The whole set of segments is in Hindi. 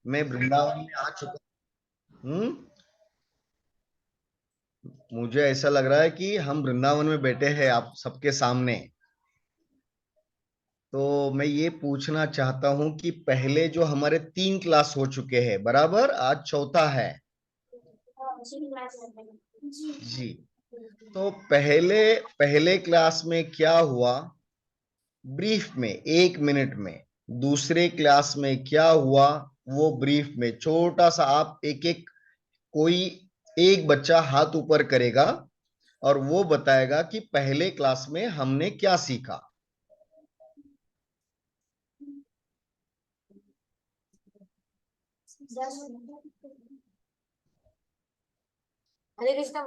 मैं वृंदावन में आ चुका हूँ। मुझे ऐसा लग रहा है कि हम वृंदावन में बैठे हैं आप सबके सामने। तो मैं ये पूछना चाहता हूं कि पहले जो हमारे 3 क्लास हो चुके हैं, बराबर, आज चौथा है। जी। तो पहले पहले क्लास में क्या हुआ, ब्रीफ में 1 मिनट में। दूसरे क्लास में क्या हुआ, वो ब्रीफ में छोटा सा, आप एक एक, कोई एक बच्चा हाथ ऊपर करेगा और वो बताएगा कि पहले क्लास में हमने क्या सीखा। हरे कृष्णा।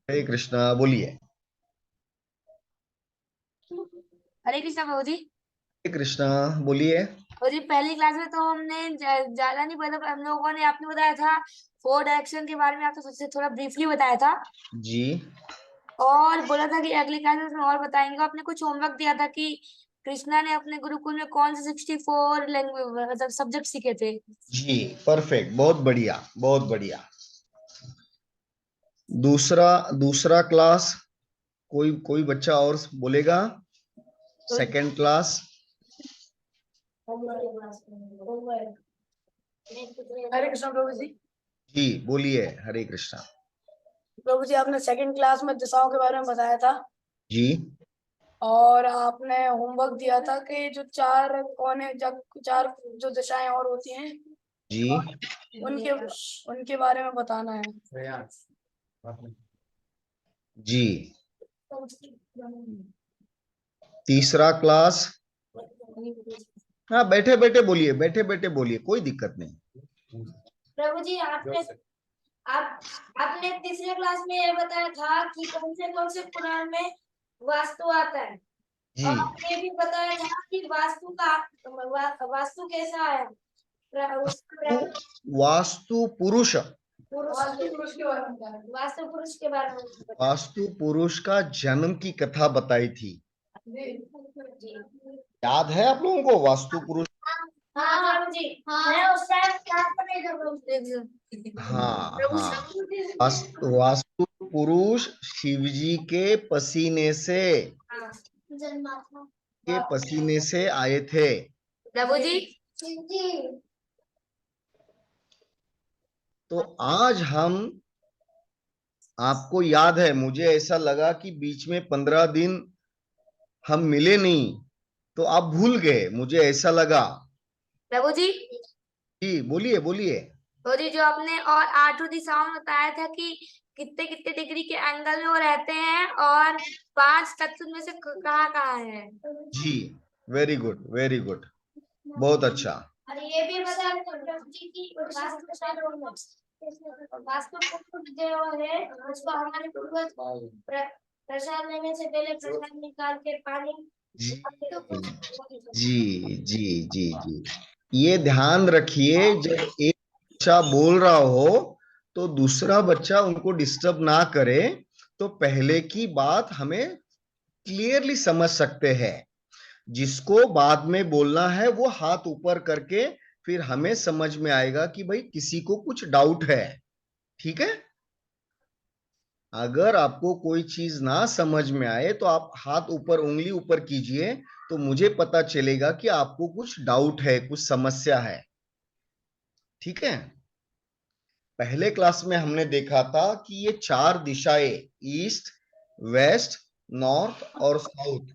हरे कृष्णा, बोलिए। हरे कृष्णा बाबू जी। हरे कृष्णा, बोलिए। और जी पहली क्लास में तो हमने ज्यादा नहीं पता, हम लोगों ने, आपने बताया था 4 डायरेक्शन के बारे में, आपने सबसे थोड़ा ब्रीफली बताया था। जी। और बोला था कि अगली क्लास में और बताएंगे। आपने कुछ होमवर्क दिया था कि कृष्णा ने अपने गुरुकुल में कौन से 64 लैंग्वेज मतलब सब्जेक्ट सीखे थे। जी, परफेक्ट, बहुत बढ़िया, बहुत बढ़िया। दूसरा दूसरा क्लास, कोई कोई बच्चा और बोलेगा? तो सेकंड क्लास। हरे कृष्ण प्रभु जी। जी, बोलिए। हरे कृष्णा। प्रभु जी, आपने सेकंड क्लास में दिशाओं के बारे में बताया था। जी। और आपने होमवर्क दिया था कि जो चार कोने जब चार जो दिशाएं और होती हैं, जी। उनके उनके बारे में बताना है। जी। तीसरा क्लास। हाँ, बैठे बैठे बोलिए, बैठे बैठे बोलिए, कोई दिक्कत नहीं। प्रभु जी, आप आपने तीसरे क्लास में ये बताया था कि कौन से पुराण में वास्तु आता है। जी। और आपने ये भी बताया था कि वास्तु कैसा है, उसका वास्तु पुरुष। वास्तु पुरुष के बारे में बताया। वास्तु पुरुष का जन्म की कथा बताई थी। जी। याद है आप लोगों को वास्तु पुरुष? हाँ प्रभु जी। मैं उस टाइम क्लास में नहीं था प्रभु जी। हाँ प्रभु हाँ। जी। वास्तु पुरुष शिव जी के पसीने से, हाँ। के पसीने से आए थे। प्रभु जी। तो आज हम, आपको याद है, मुझे ऐसा लगा कि बीच में 15 दिन हम मिले नहीं, तो आप भूल गए, मुझे ऐसा लगा। प्रभु जी। जी, बोलिए बोलिए। प्रभु जी, जो आपने और 8 दिशाओं में बताया था कि कितने कितने डिग्री के एंगल में वो रहते हैं, और 5 तत्व में से कहाँ कहाँ है। जी, वेरी गुड, वेरी गुड, बहुत अच्छा। और ये भी बता रहे थे प्रभु जी की वास्तु जो है उसको हमारे पूर्वज प्रसाद लेने से पहले प्रसाद निकाल के पानी। जी जी जी जी जी। ये ध्यान रखिए, जब एक बच्चा बोल रहा हो तो दूसरा बच्चा उनको डिस्टर्ब ना करे, तो पहले की बात हमें क्लियरली समझ सकते हैं। जिसको बाद में बोलना है वो हाथ ऊपर करके, फिर हमें समझ में आएगा कि भाई किसी को कुछ डाउट है। ठीक है? अगर आपको कोई चीज ना समझ में आए तो आप हाथ ऊपर, उंगली ऊपर कीजिए, तो मुझे पता चलेगा कि आपको कुछ डाउट है, कुछ समस्या है। ठीक है? पहले क्लास में हमने देखा था कि ये 4 दिशाएं, ईस्ट, वेस्ट, नॉर्थ और साउथ,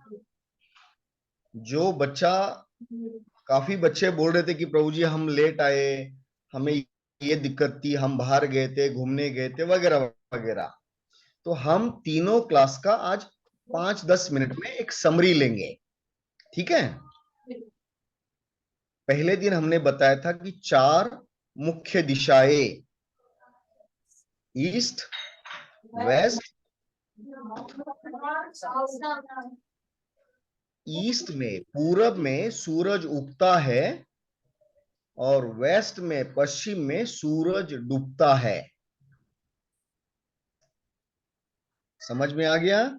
जो बच्चा, काफी बच्चे बोल रहे थे कि प्रभु जी हम लेट आए, हमें ये दिक्कत थी, हम बाहर गए थे, घूमने गए थे, वगैरह वगैरह। तो हम तीनों क्लास का आज 5-10 मिनट में एक समरी लेंगे। ठीक है? पहले दिन हमने बताया था कि 4 मुख्य दिशाएं, ईस्ट, वेस्ट। ईस्ट में, पूरब में सूरज उगता है, और वेस्ट में, पश्चिम में सूरज डूबता है। समझ में आ गया?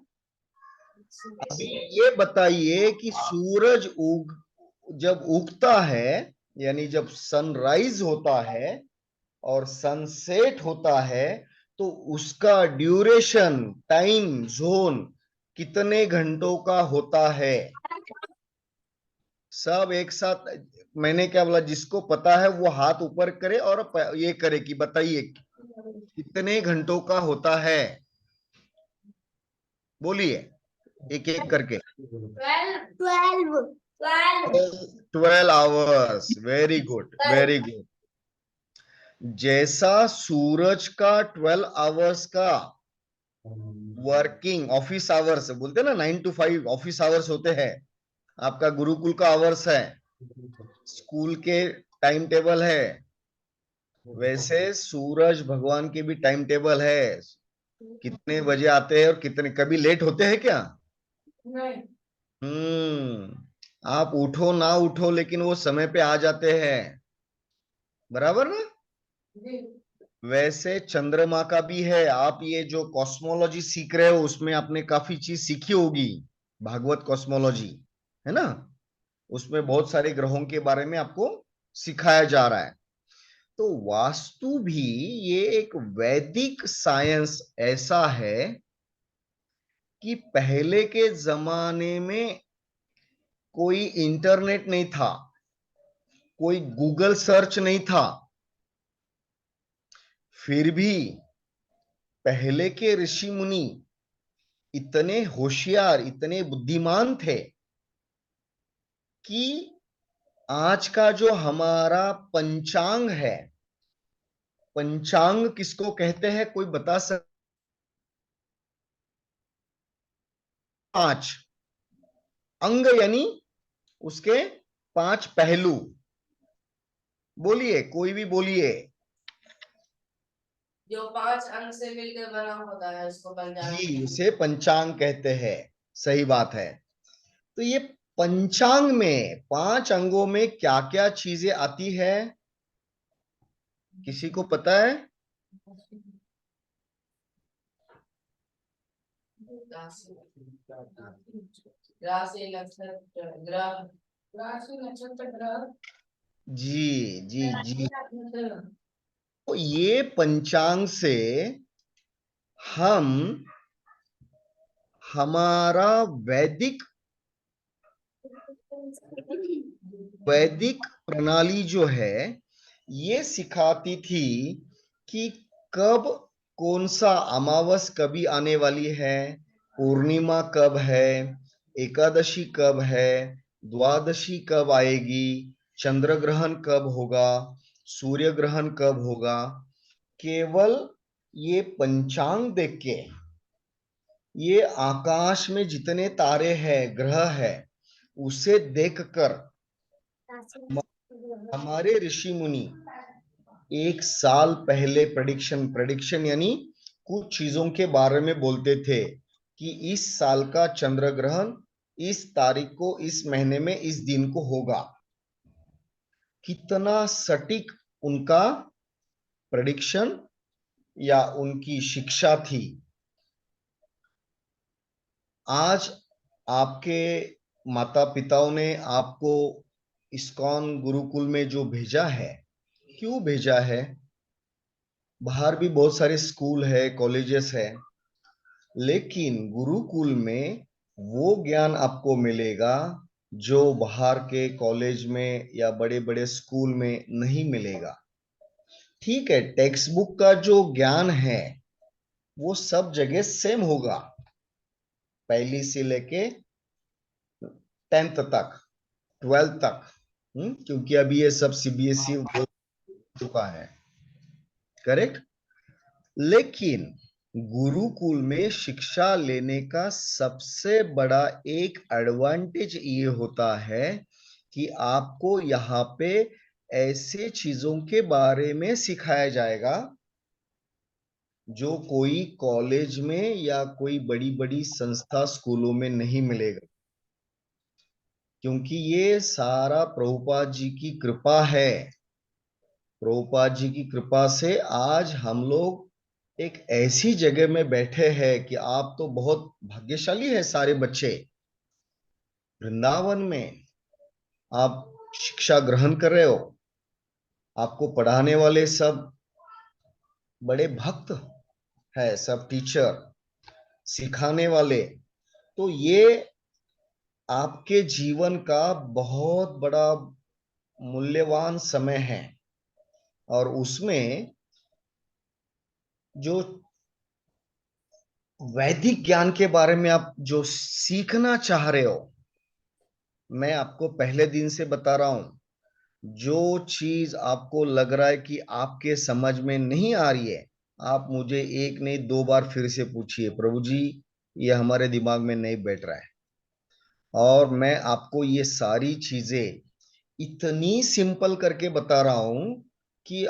अभी ये बताइए कि सूरज जब उगता है, यानी जब सनराइज होता है और सनसेट होता है तो उसका ड्यूरेशन, टाइम जोन कितने घंटों का होता है? सब एक साथ। मैंने क्या बोला, जिसको पता है वो हाथ ऊपर करे और ये करे कि बताइए कितने घंटों का होता है। बोलिए एक एक करके। 12 hours. Very good, very good. जैसा सूरज का 12 आवर्स का वर्किंग ऑफिस आवर्स बोलते हैं ना, 9 to 5 ऑफिस आवर्स होते हैं, आपका गुरुकुल का आवर्स है, स्कूल के टाइम टेबल है, वैसे सूरज भगवान के भी टाइम टेबल है। कितने बजे आते हैं और कितने, कभी लेट होते हैं क्या? आप उठो ना उठो लेकिन वो समय पे आ जाते हैं, बराबर ना? वैसे चंद्रमा का भी है। आप ये जो कॉस्मोलॉजी सीख रहे हो उसमें आपने काफी चीज सीखी होगी, भागवत कॉस्मोलॉजी, है ना? उसमें बहुत सारे ग्रहों के बारे में आपको सिखाया जा रहा है। तो वास्तु भी ये एक वैदिक साइंस ऐसा है कि पहले के जमाने में कोई इंटरनेट नहीं था, कोई गूगल सर्च नहीं था, फिर भी पहले के ऋषि मुनि इतने होशियार, इतने बुद्धिमान थे कि आज का जो हमारा पंचांग है, पंचांग किसको कहते हैं, कोई बता सकता? 5 अंग यानी उसके 5 पहलू। बोलिए, कोई भी बोलिए। जो 5 अंग से मिलकर बना होता है उसको पंचांग जी, कहते उसे पंचांग कहते हैं। सही बात है। तो ये पंचांग में 5 अंगों में क्या क्या चीजें आती है, किसी को पता है? हैं। राशि राशि नक्षत्र ग्रह, राशि नक्षत्र ग्रह। जी जी जी। तो ये पंचांग से हम हमारा वैदिक वैदिक प्रणाली जो है ये सिखाती थी कि कब कौन सा अमावस कभी आने वाली है, पूर्णिमा कब है, एकादशी कब है, द्वादशी कब आएगी, चंद्र ग्रहण कब होगा, सूर्य ग्रहण कब होगा। केवल ये पंचांग देख के, ये आकाश में जितने तारे हैं, ग्रह है, उसे देखकर हमारे ऋषि मुनि 1 साल पहले प्रेडिक्शन प्रेडिक्शन यानी कुछ चीजों के बारे में बोलते थे कि इस साल का चंद्र ग्रहण इस तारीख को, इस महीने में, इस दिन को होगा। कितना सटीक उनका प्रेडिक्शन या उनकी शिक्षा थी। आज आपके माता पिताओं ने आपको इस्कॉन गुरुकुल में जो भेजा है, क्यों भेजा है? बाहर भी बहुत सारे स्कूल है, कॉलेजेस है, लेकिन गुरुकुल में वो ज्ञान आपको मिलेगा जो बाहर के कॉलेज में या बड़े बड़े स्कूल में नहीं मिलेगा। ठीक है, टेक्स्ट बुक का जो ज्ञान है वो सब जगह सेम होगा, पहली से लेके 10th तक, 12th तक। क्योंकि अभी ये सब सीबीएसई हो चुका है, करेक्ट। लेकिन गुरुकुल में शिक्षा लेने का सबसे बड़ा एक एडवांटेज ये होता है कि आपको यहाँ पे ऐसे चीजों के बारे में सिखाया जाएगा जो कोई कॉलेज में या कोई बड़ी बड़ी संस्था, स्कूलों में नहीं मिलेगा। क्योंकि ये सारा प्रभुपाद जी की कृपा है। प्रभुपाद जी की कृपा से आज हम लोग एक ऐसी जगह में बैठे हैं कि आप तो बहुत भाग्यशाली है, सारे बच्चे वृंदावन में आप शिक्षा ग्रहण कर रहे हो। आपको पढ़ाने वाले सब बड़े भक्त है, सब टीचर, सिखाने वाले। तो ये आपके जीवन का बहुत बड़ा मूल्यवान समय है, और उसमें जो वैदिक ज्ञान के बारे में आप जो सीखना चाह रहे हो, मैं आपको पहले दिन से बता रहा हूं, जो चीज आपको लग रहा है कि आपके समझ में नहीं आ रही है, आप मुझे एक नहीं दो बार फिर से पूछिए, प्रभु जी ये हमारे दिमाग में नहीं बैठ रहा है। और मैं आपको ये सारी चीजें इतनी सिंपल करके बता रहा हूं कि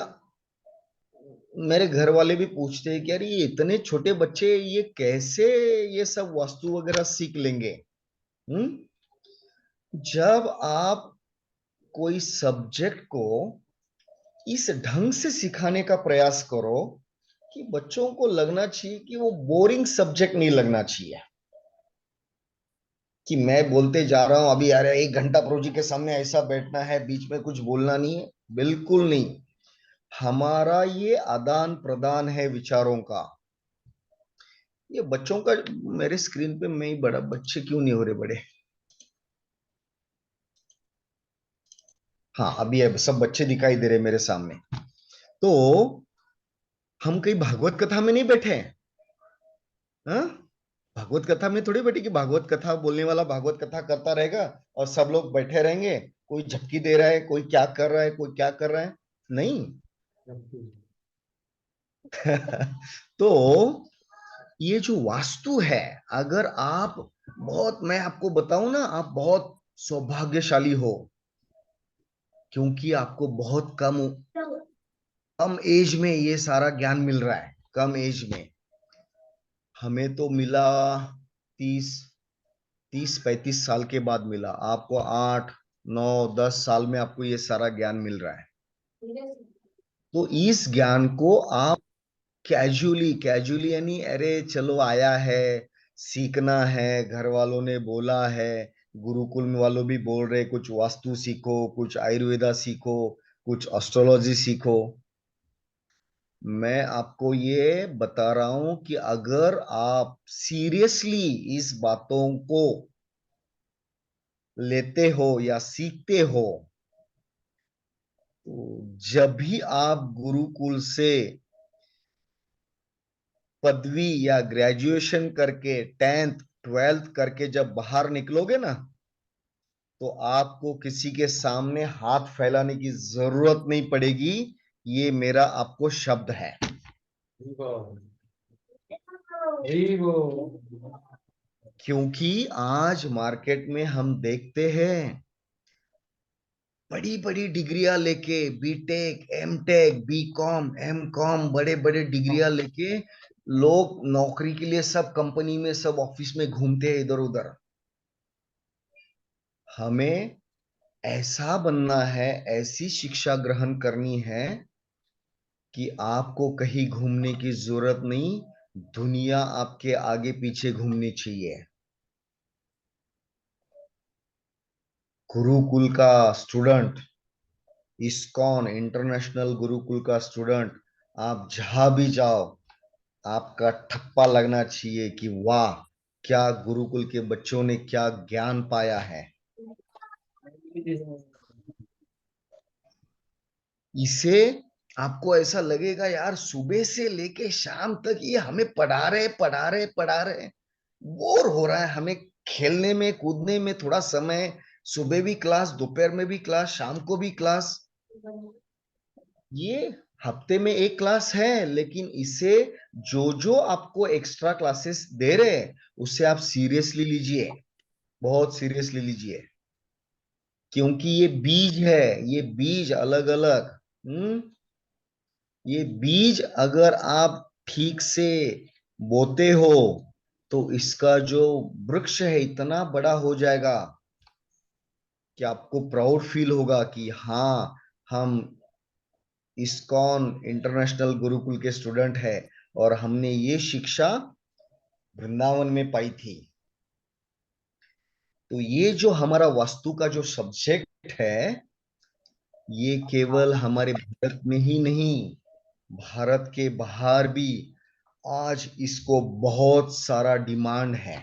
मेरे घर वाले भी पूछते हैं कि यार ये इतने छोटे बच्चे ये कैसे ये सब वास्तु वगैरह सीख लेंगे। हम्म। जब आप कोई सब्जेक्ट को इस ढंग से सिखाने का प्रयास करो कि बच्चों को लगना चाहिए कि वो बोरिंग सब्जेक्ट नहीं लगना चाहिए, कि मैं बोलते जा रहा हूं अभी यार 1 घंटा प्रभु जी के सामने ऐसा बैठना है, बीच में कुछ बोलना नहीं है, बिल्कुल नहीं। हमारा ये आदान प्रदान है विचारों का। ये बच्चों का, मेरे स्क्रीन पे मैं ही बड़ा, बच्चे क्यों नहीं हो रहे बड़े? हाँ अभी अब सब बच्चे दिखाई दे रहे मेरे सामने। तो हम कहीं भागवत कथा में नहीं बैठे हैं। हाँ, भागवत कथा में थोड़ी बैठे कि भागवत कथा बोलने वाला भागवत कथा करता रहेगा और सब लोग बैठे रहेंगे, कोई झपकी दे रहा है, कोई क्या कर रहा है, कोई क्या कर रहा है, नहीं। तो ये जो वास्तु है, अगर आप बहुत, मैं आपको बताऊं ना, आप बहुत सौभाग्यशाली हो, क्योंकि आपको बहुत कम कम एज में ये सारा ज्ञान मिल रहा है, कम एज में। हमें तो मिला 30 30 35 साल के बाद मिला, आपको 8 9 10 साल में आपको ये सारा ज्ञान मिल रहा है। तो इस ज्ञान को आप कैजुअली कैजुअली यानी अरे चलो आया है, सीखना है, घर वालों ने बोला है, गुरुकुल में वालों भी बोल रहे कुछ वास्तु सीखो, कुछ आयुर्वेदा सीखो, कुछ एस्ट्रोलॉजी सीखो। मैं आपको ये बता रहा हूं कि अगर आप सीरियसली इस बातों को लेते हो या सीखते हो, तो जब भी आप गुरुकुल से पदवी या ग्रेजुएशन करके 10th 12th करके जब बाहर निकलोगे ना, तो आपको किसी के सामने हाथ फैलाने की जरूरत नहीं पड़ेगी। ये मेरा आपको शब्द है। क्योंकि आज मार्केट में हम देखते हैं बड़ी बड़ी डिग्रियां लेके, बीटेक एमटेक बीकॉम एमकॉम, बड़े बड़े डिग्रियां लेके लोग नौकरी के लिए सब कंपनी में सब ऑफिस में घूमते हैं इधर उधर। हमें ऐसा बनना है, ऐसी शिक्षा ग्रहण करनी है कि आपको कहीं घूमने की जरूरत नहीं, दुनिया आपके आगे पीछे घूमनी चाहिए। गुरुकुल का स्टूडेंट, इस्कॉन इंटरनेशनल गुरुकुल का स्टूडेंट, आप जहां भी जाओ आपका ठप्पा लगना चाहिए कि वाह, क्या गुरुकुल के बच्चों ने क्या ज्ञान पाया है। इसे आपको ऐसा लगेगा यार सुबह से लेके शाम तक ये हमें पढ़ा रहे, बोर हो रहा है हमें, खेलने में कूदने में थोड़ा समय, सुबह भी क्लास, दोपहर में भी क्लास, शाम को भी क्लास। ये हफ्ते में एक क्लास है, लेकिन इसे जो जो आपको एक्स्ट्रा क्लासेस दे रहे हैं उसे आप सीरियसली लीजिए, बहुत सीरियसली लीजिए। क्योंकि ये बीज है, ये बीज अलग अलग, ये बीज अगर आप ठीक से बोते हो तो इसका जो वृक्ष है इतना बड़ा हो जाएगा कि आपको प्राउड फील होगा कि हाँ, हम इस्कॉन इंटरनेशनल गुरुकुल के स्टूडेंट है और हमने ये शिक्षा वृंदावन में पाई थी। तो ये जो हमारा वास्तु का जो सब्जेक्ट है, ये केवल हमारे भारत में ही नहीं, भारत के बाहर भी आज इसको बहुत सारा डिमांड है।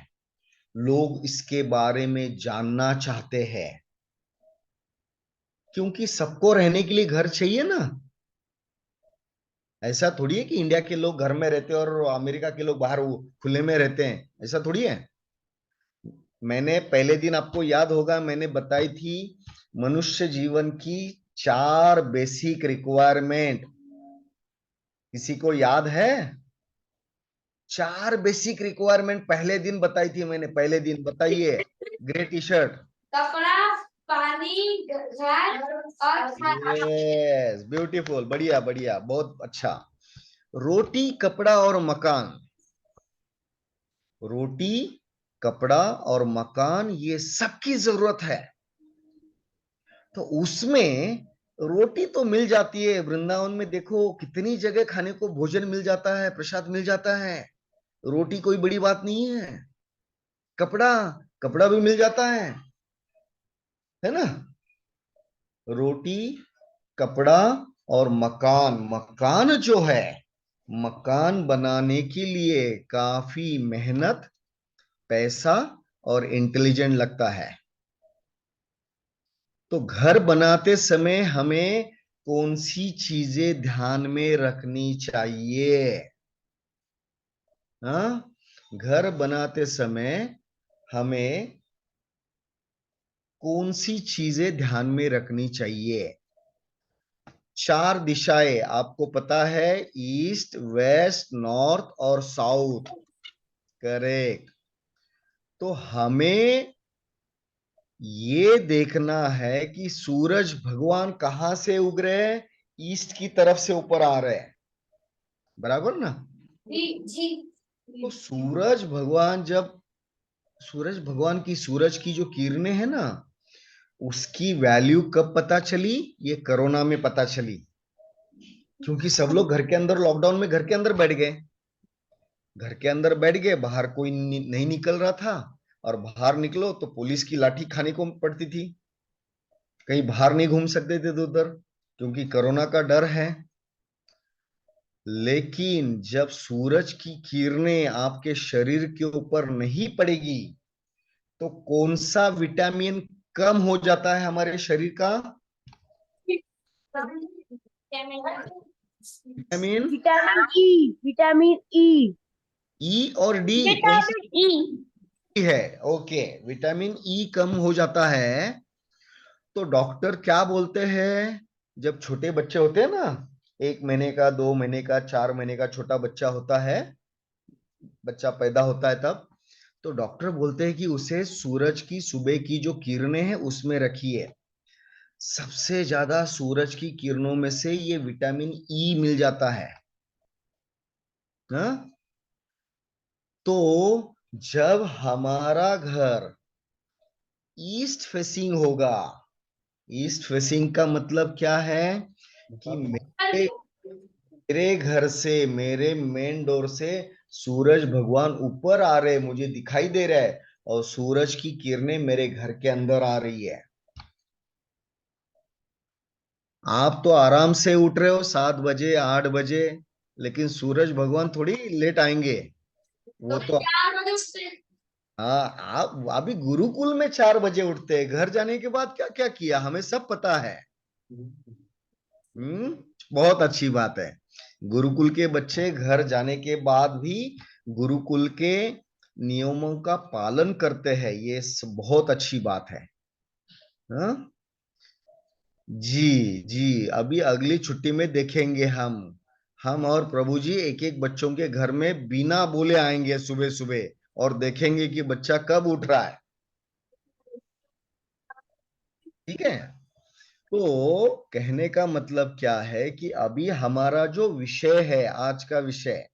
लोग इसके बारे में जानना चाहते हैं, क्योंकि सबको रहने के लिए घर चाहिए ना। ऐसा थोड़ी है कि इंडिया के लोग घर में रहते हैं और अमेरिका के लोग बाहर खुले में रहते हैं, ऐसा थोड़ी है। मैंने पहले दिन, आपको याद होगा, मैंने बताई थी मनुष्य जीवन की 4 बेसिक रिक्वायरमेंट। किसी को याद है? 4 बेसिक रिक्वायरमेंट पहले दिन बताई थी मैंने, पहले दिन। बताइए। Grey T shirt. कपड़ा, पानी, घर और खाना। यस, ब्यूटीफुल, बढ़िया बढ़िया, बहुत अच्छा। रोटी, कपड़ा और मकान। रोटी, कपड़ा और मकान, ये सबकी जरूरत है। तो उसमें रोटी तो मिल जाती है। वृंदावन में देखो कितनी जगह खाने को भोजन मिल जाता है, प्रसाद मिल जाता है। रोटी कोई बड़ी बात नहीं है। कपड़ा, कपड़ा भी मिल जाता है ना। रोटी, कपड़ा और मकान। मकान जो है, मकान बनाने के लिए काफी मेहनत, पैसा और इंटेलिजेंट लगता है। तो घर बनाते समय हमें कौन सी चीजें ध्यान में रखनी चाहिए? हाँ, घर बनाते समय हमें कौन सी चीजें ध्यान में रखनी चाहिए? 4 दिशाएं आपको पता है, ईस्ट, वेस्ट, नॉर्थ और साउथ। करेक्ट। तो हमें ये देखना है कि सूरज भगवान कहां से उग रहे हैं? ईस्ट की तरफ से ऊपर आ रहे हैं, बराबर ना। जी जी। तो सूरज भगवान की, सूरज की जो किरणें हैं ना, उसकी वैल्यू कब पता चली? ये कोरोना में पता चली। क्योंकि सब लोग घर के अंदर, लॉकडाउन में घर के अंदर बैठ गए। घर के अंदर बैठ गए, बाहर कोई नहीं निकल रहा था। और बाहर निकलो तो पुलिस की लाठी खाने को पड़ती थी। कहीं बाहर नहीं घूम सकते थे उधर, क्योंकि कोरोना का डर है। लेकिन जब सूरज की किरणें आपके शरीर के ऊपर नहीं पड़ेगी, तो कौन सा विटामिन कम हो जाता है हमारे शरीर का? Vitamin vitamin E, vitamin E. E और डी, कौन सी विटामिन ई। है? ओके, विटामिन ई कम हो जाता है। तो डॉक्टर क्या बोलते हैं? जब छोटे बच्चे होते हैं ना, 1 महीने का, 2 महीने का, 4 महीने का छोटा बच्चा होता है, बच्चा पैदा होता है तब, तो डॉक्टर बोलते हैं कि उसे सूरज की सुबह की जो किरणें हैं उसमें रखिए। सबसे ज्यादा सूरज की किरणों में से ये विटामिन ई मिल जाता है। हाँ? तो जब हमारा घर ईस्ट फेसिंग होगा, ईस्ट फेसिंग का मतलब क्या है? कि मेरे घर से, मेरे मेन डोर से सूरज भगवान ऊपर आ रहे, मुझे दिखाई दे रहा है, और सूरज की किरणें मेरे घर के अंदर आ रही है। आप तो आराम से उठ रहे हो 7 बजे, 8 बजे, लेकिन सूरज भगवान थोड़ी लेट आएंगे। तो वो तो, 4 बजे उठते हैं। हाँ, आप अभी गुरुकुल में 4 बजे उठते हैं, घर जाने के बाद क्या क्या किया हमें सब पता है। हम्म, बहुत अच्छी बात है। गुरुकुल के बच्चे घर जाने के बाद भी गुरुकुल के नियमों का पालन करते हैं, ये बहुत अच्छी बात है। हाँ? जी जी, अभी अगली छुट्टी में देखेंगे हम और प्रभु जी एक एक बच्चों के घर में बिना बोले आएंगे सुबह सुबह, और देखेंगे कि बच्चा कब उठ रहा है। ठीक है। तो कहने का मतलब क्या है कि अभी हमारा जो विषय है, आज का विषय,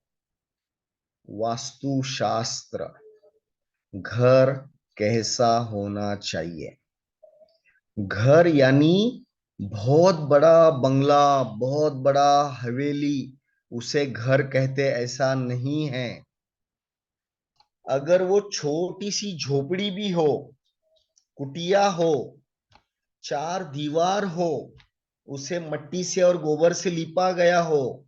वास्तुशास्त्र। घर कैसा होना चाहिए? घर यानी बहुत बड़ा बंगला, बहुत बड़ा हवेली, उसे घर कहते ऐसा नहीं है। अगर वो छोटी सी झोपड़ी भी हो, कुटिया हो, 4 दीवार हो, उसे मट्टी से और गोबर से लिपा गया हो।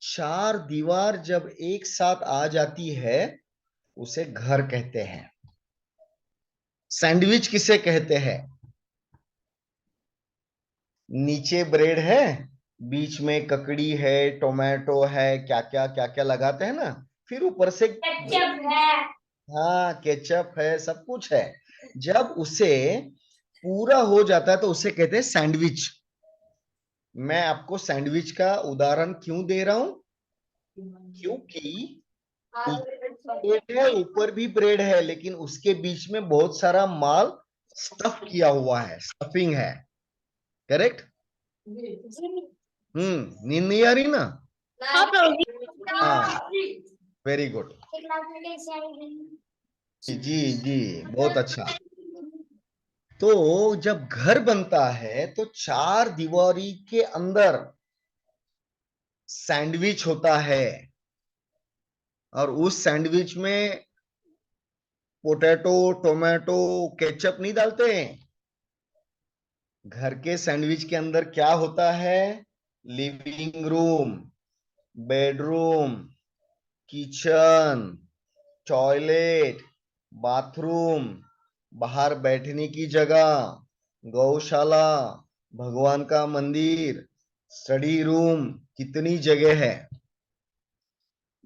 चार दीवार जब एक साथ आ जाती है उसे घर कहते हैं। सैंडविच किसे कहते हैं? नीचे ब्रेड है, बीच में ककड़ी है, टोमेटो है, क्या क्या लगाते हैं ना, फिर ऊपर से हाँ केचप है, सब कुछ है। जब उसे पूरा हो जाता है तो उसे कहते हैं सैंडविच। मैं आपको सैंडविच का उदाहरण क्यों दे रहा हूं? क्योंकि ब्रेड है, ऊपर भी ब्रेड है, लेकिन उसके बीच में बहुत सारा माल स्टफ किया हुआ है, स्टफिंग है। करेक्ट। नींद नहीं आ रही ना? हाँ प्रभु हाँ, वेरी गुड। जी जी, बहुत अच्छा। तो जब घर बनता है तो चार दीवारी के अंदर सैंडविच होता है, और उस सैंडविच में पोटैटो, टोमेटो, केचप नहीं डालते हैं। घर के सैंडविच के अंदर क्या होता है? Living room, bedroom, kitchen, toilet, bathroom, बाहर बैठने की जगह, गौशाला, भगवान का मंदिर, स्टडी रूम, कितनी जगह है।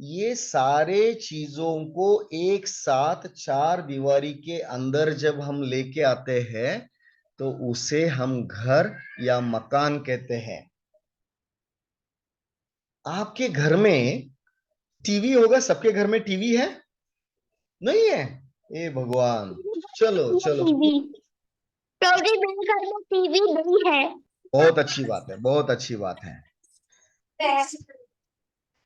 ये सारे चीजों को एक साथ चार दीवारी के अंदर जब हम लेके आते हैं तो उसे हम घर या मकान कहते हैं। आपके घर में टीवी होगा, सबके घर में टीवी है? नहीं है? ए भगवान। चलो चलो, टीवी प्रभु मेरे घर में टीवी नहीं है। बहुत अच्छी बात है, बहुत अच्छी बात है।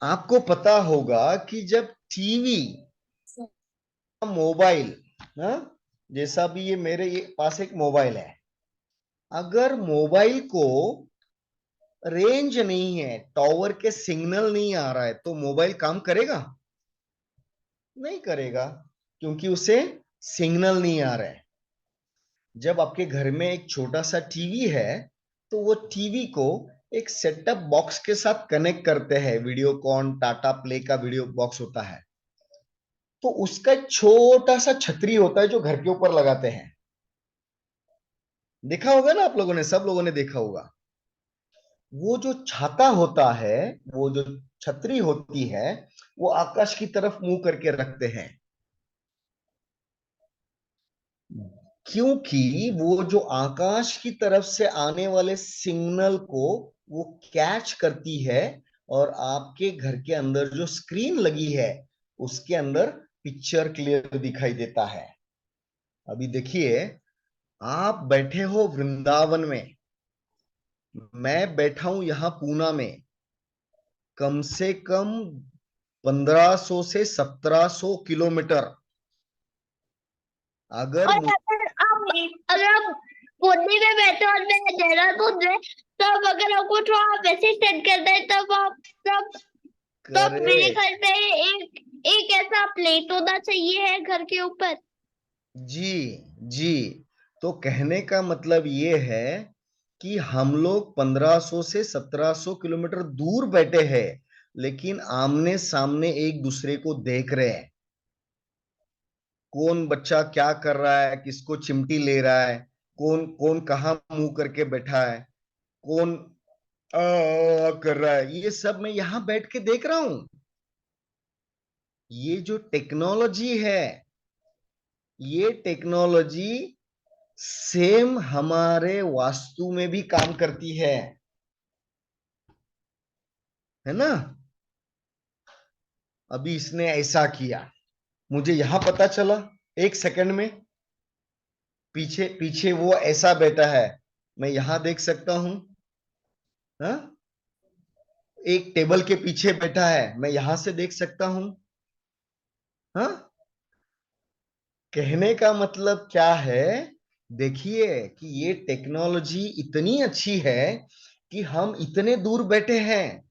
आपको पता होगा कि जब टीवी, मोबाइल, हाँ, जैसा भी ये मेरे ये पास एक मोबाइल है, अगर मोबाइल को रेंज नहीं है, टावर के सिग्नल नहीं आ रहा है, तो मोबाइल काम करेगा? नहीं करेगा, क्योंकि उसे सिग्नल नहीं आ रहा है। जब आपके घर में एक छोटा सा टीवी है तो वो टीवी को एक सेटअप बॉक्स के साथ कनेक्ट करते हैं। वीडियोकॉन, टाटा प्ले का वीडियो बॉक्स होता है, तो उसका एक छोटा सा छतरी होता है जो घर के ऊपर लगाते हैं। देखा होगा ना आप लोगों ने, सब लोगों ने देखा होगा। वो जो छाता होता है, वो जो छतरी होती है, वो आकाश की तरफ मुंह करके रखते हैं, क्योंकि वो जो आकाश की तरफ से आने वाले सिग्नल को वो कैच करती है, और आपके घर के अंदर जो स्क्रीन लगी है उसके अंदर पिक्चर क्लियर दिखाई देता है। अभी देखिए, आप बैठे हो वृंदावन में, मैं बैठा हूं यहां पूना में। कम से कम 1500 से 1700 किलोमीटर। अगर और अगर आप पुणे में बैठे और मैं देहरादून में, तब अगर आपको थोड़ा मैसेज सेंड करना है तब मेरे करे, घर पे एक एक ऐसा प्लेट होना चाहिए है घर के ऊपर। जी जी, तो कहने का मतलब ये है कि हम लोग 1500 से 1700 किलोमीटर दूर बैठे हैं, लेकिन आमने सामने एक दूसरे को देख रहे हैं। कौन बच्चा क्या कर रहा है, किसको चिमटी ले रहा है, कौन कौन कहाँ मुंह करके बैठा है, कौन कर रहा है, ये सब मैं यहां बैठ के देख रहा हूं। ये जो टेक्नोलॉजी है, ये टेक्नोलॉजी सेम हमारे वास्तु में भी काम करती है ना? अभी इसने ऐसा किया, मुझे यहां पता चला एक सेकंड में। पीछे पीछे वो ऐसा बैठा है, मैं यहां देख सकता हूं। हाँ, एक टेबल के पीछे बैठा है, मैं यहां से देख सकता हूं। हाँ, कहने का मतलब क्या है? देखिए कि ये टेक्नोलॉजी इतनी अच्छी है कि हम इतने दूर बैठे हैं,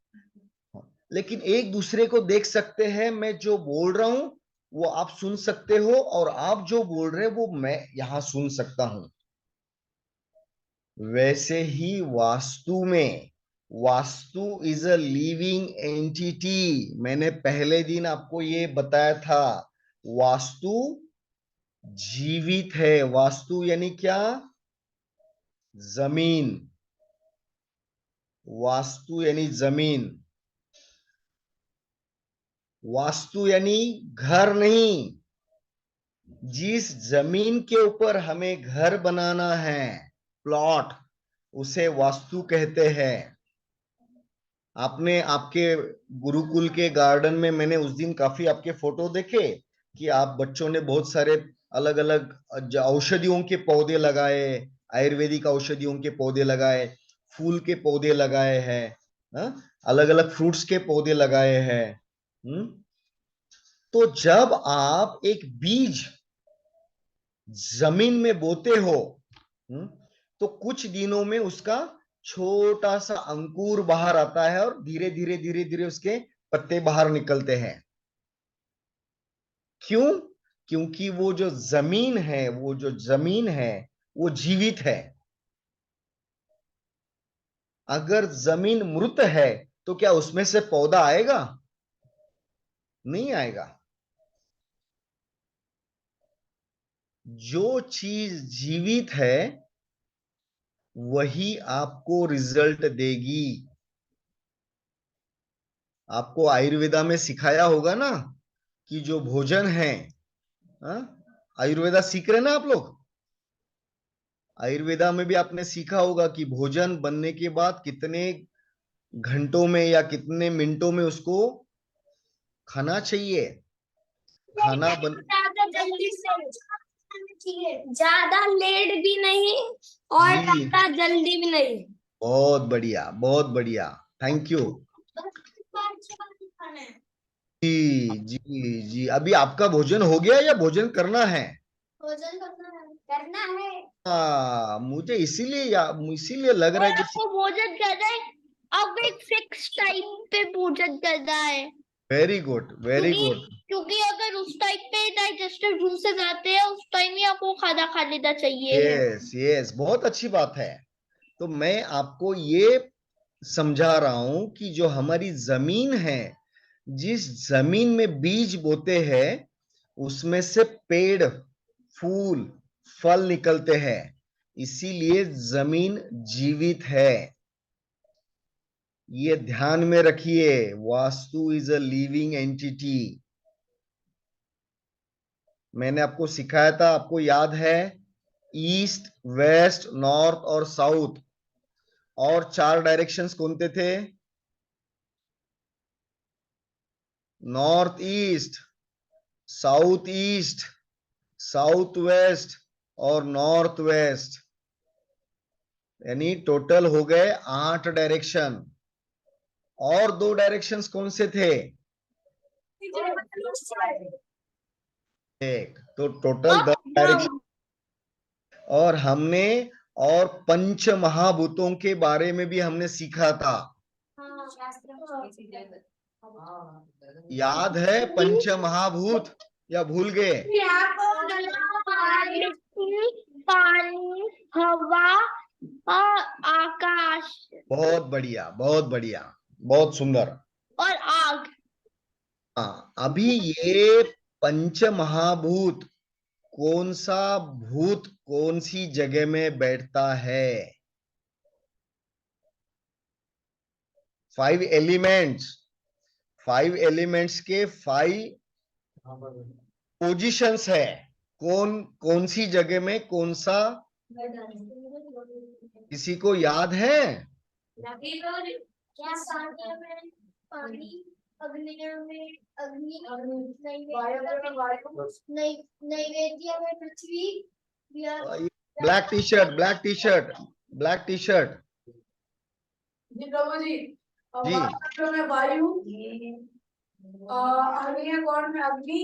लेकिन एक दूसरे को देख सकते हैं। मैं जो बोल रहा हूं वो आप सुन सकते हो, और आप जो बोल रहे हो वो मैं यहां सुन सकता हूं। वैसे ही वास्तु में, vastu is a living entity. मैंने पहले दिन आपको ये बताया था, वास्तु जीवित है। वास्तु यानी क्या? जमीन। वास्तु यानी जमीन। वास्तु यानी घर नहीं। जिस जमीन के ऊपर हमें घर बनाना है, प्लॉट, उसे वास्तु कहते हैं। आपने आपके गुरुकुल के गार्डन में, मैंने उस दिन काफी आपके फोटो देखे कि आप बच्चों ने बहुत सारे अलग अलग औषधियों के पौधे लगाए, आयुर्वेदिक औषधियों के पौधे लगाए, फूल के पौधे लगाए हैं, अलग अलग फ्रूट्स के पौधे लगाए हैं। तो जब आप एक बीज जमीन में बोते हो, तो कुछ दिनों में उसका छोटा सा अंकुर बाहर आता है और धीरे धीरे धीरे धीरे उसके पत्ते बाहर निकलते हैं। क्यों? क्योंकि वो जो जमीन है, वो जो जमीन है वो जीवित है। अगर जमीन मृत है तो क्या उसमें से पौधा आएगा? नहीं आएगा। जो चीज जीवित है वही आपको रिजल्ट देगी। आपको आयुर्वेदा में सिखाया होगा ना कि जो भोजन है, आयुर्वेदा सीख रहे ना आप लोग? आयुर्वेदा में भी आपने सीखा होगा कि भोजन बनने के बाद कितने घंटों में या कितने मिनटों में उसको खाना चाहिए। खाना बन ज्यादा जल्दी से, ज्यादा लेट भी नहीं और जी, ज्यादा जल्दी भी नहीं। बहुत बढ़िया, बहुत बढ़िया, थैंक यू। जी जी जी, अभी आपका भोजन हो गया या भोजन करना है? भोजन करना है। हाँ, मुझे इसीलिए लग रहा और है कि आपको भोजन करना है, अब एक फिक्स टाइम पे भोजन करना है। वेरी गुड, वेरी क्योंकि गुड। क्योंकि अगर उस टाइम पे डाइजेस्टिव जूसेस आते हैं, उस टाइम ही आपको खाना खा लेना चाहिए है। यस यस, बहुत अच्छी बात है। तो मैं आपको ये समझा रहा हूं कि जो हमारी जमीन है, जिस जमीन में बीज बोते हैं उसमें से पेड़, फूल, फल निकलते हैं। इसीलिए जमीन जीवित है। ये ध्यान में रखिए, vastu is a living entity. मैंने आपको सिखाया था, आपको याद है? ईस्ट, वेस्ट, नॉर्थ और साउथ, और 4 डायरेक्शंस कौन से थे? North east, south east, south waste और नॉर्थ वेस्ट। यानी टोटल हो गए 8 डायरेक्शन। और 2 डायरेक्शंस कौन से थे? एक। तो टोटल 10 डायरेक्शन। और हमने और पंच महाभूतों के बारे में भी हमने सीखा था। याद है पंच महाभूत या भूल गए? पानी, हवा और आकाश बहुत बढ़िया, बहुत बढ़िया, बहुत सुंदर। और आग। हाँ, अभी ये पंच महाभूत, कौन सा भूत कौन सी जगह में बैठता है? 5 एलिमेंट्स, 5 एलिमेंट्स के 5 पोजीशंस है। कौन कौन सी जगह में कौन सा, किसी को याद है? क्या सागर में पानी, अग्नि में अग्नि, नैवेद्य में पृथ्वी, black T shirt, black T shirt, black T shirt. जी प्रभु जी, जी, वायुमंडल में वायु, अग्नि कौन में अग्नि,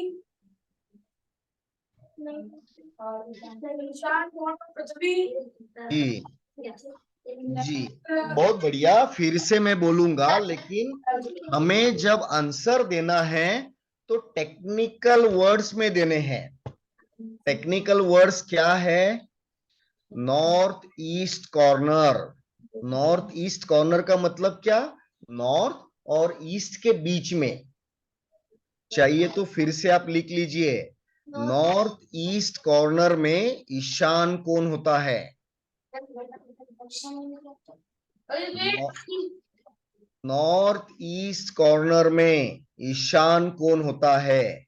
निशान कौन में पृथ्वी। जी जी, बहुत बढ़िया। फिर से मैं बोलूंगा, लेकिन हमें जब आंसर देना है तो टेक्निकल वर्ड्स में देने हैं। टेक्निकल वर्ड्स क्या है? North east corner. North east corner का मतलब क्या? नॉर्थ और ईस्ट के बीच में। चाहिए तो फिर से आप लिख लीजिए, नॉर्थ ईस्ट कॉर्नर में ईशान कोण होता है। नॉर्थ ईस्ट कॉर्नर में ईशान कोण होता है।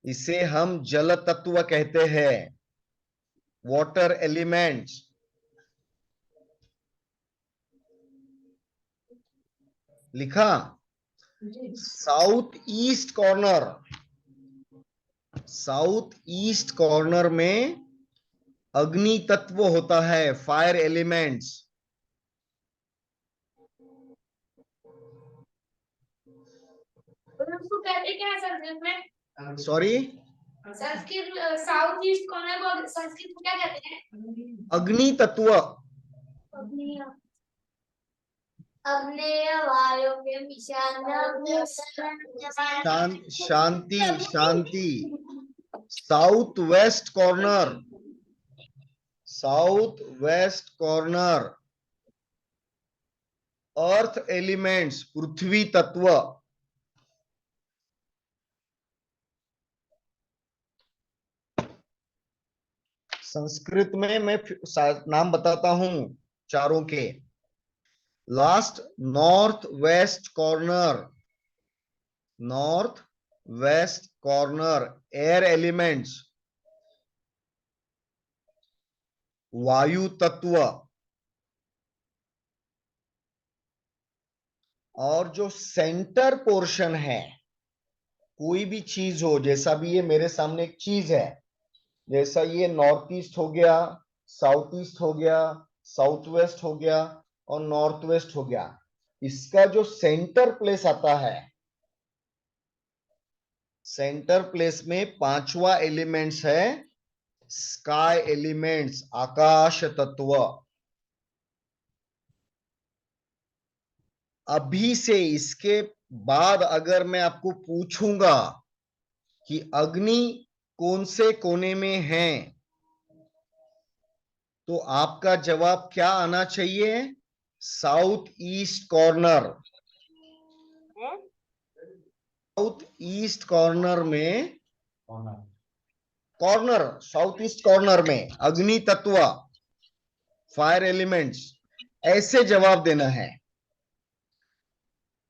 इसे हम जल तत्व कहते हैं, वाटर एलिमेंट्स। लिखा। South east corner, south east corner में अग्नि तत्व होता है, फायर एलिमेंट्स। उसको कहते क्या है संस्कृत में? Sorry, Sanskrit south east corner को संस्कृत में क्या कहते हैं? अग्नि तत्व। अग्नेय वायव्य ईशान्य शांति शांति। South west corner, south west corner earth elements, पृथ्वी तत्व। संस्कृत में मैं नाम बताता हूं चारों के। Last, north west corner, north west corner air elements, वायु तत्व। और जो सेंटर पोर्शन है, कोई भी चीज हो, जैसा भी ये मेरे सामने एक चीज है, जैसा ये नॉर्थ ईस्ट हो गया, साउथ ईस्ट हो गया, साउथ वेस्ट हो गया और नॉर्थ वेस्ट हो गया, इसका जो सेंटर प्लेस आता है, सेंटर प्लेस में पांचवा एलिमेंट्स है स्काई एलिमेंट्स, आकाश तत्व। अभी से इसके बाद अगर मैं आपको पूछूंगा कि अग्नि कौन से कोने में है, तो आपका जवाब क्या आना चाहिए? South east corner. South east corner में, कॉर्नर साउथ ईस्ट कॉर्नर में अग्नि तत्व, फायर एलिमेंट्स, ऐसे जवाब देना है।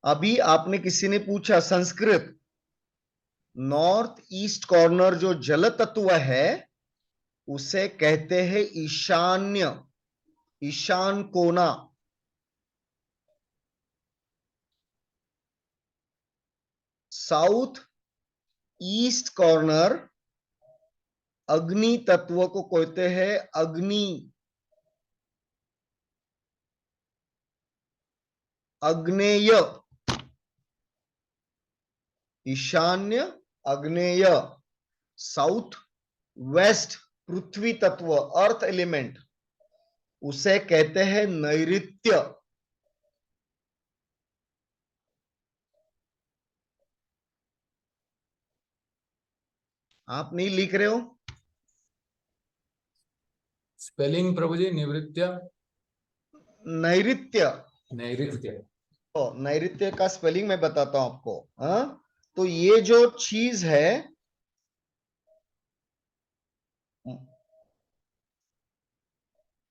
अभी आपने किसी ने पूछा संस्कृत, नॉर्थ ईस्ट कॉर्नर जो जल तत्व है उसे कहते हैं ईशान्य, ईशान कोना। साउथ ईस्ट कॉर्नर अग्नि तत्व को कहते हैं अग्नि, अग्नेय, ईशान्य अग्नेय। साउथ वेस्ट पृथ्वी तत्व, अर्थ एलिमेंट, उसे कहते हैं नैऋत्य। आप नहीं लिख रहे हो? स्पेलिंग प्रभु जी, निवृत्य। नैऋत्य। नैऋत्य। तो नैऋत्य का स्पेलिंग मैं बताता हूं आपको। हाँ, तो ये जो चीज है,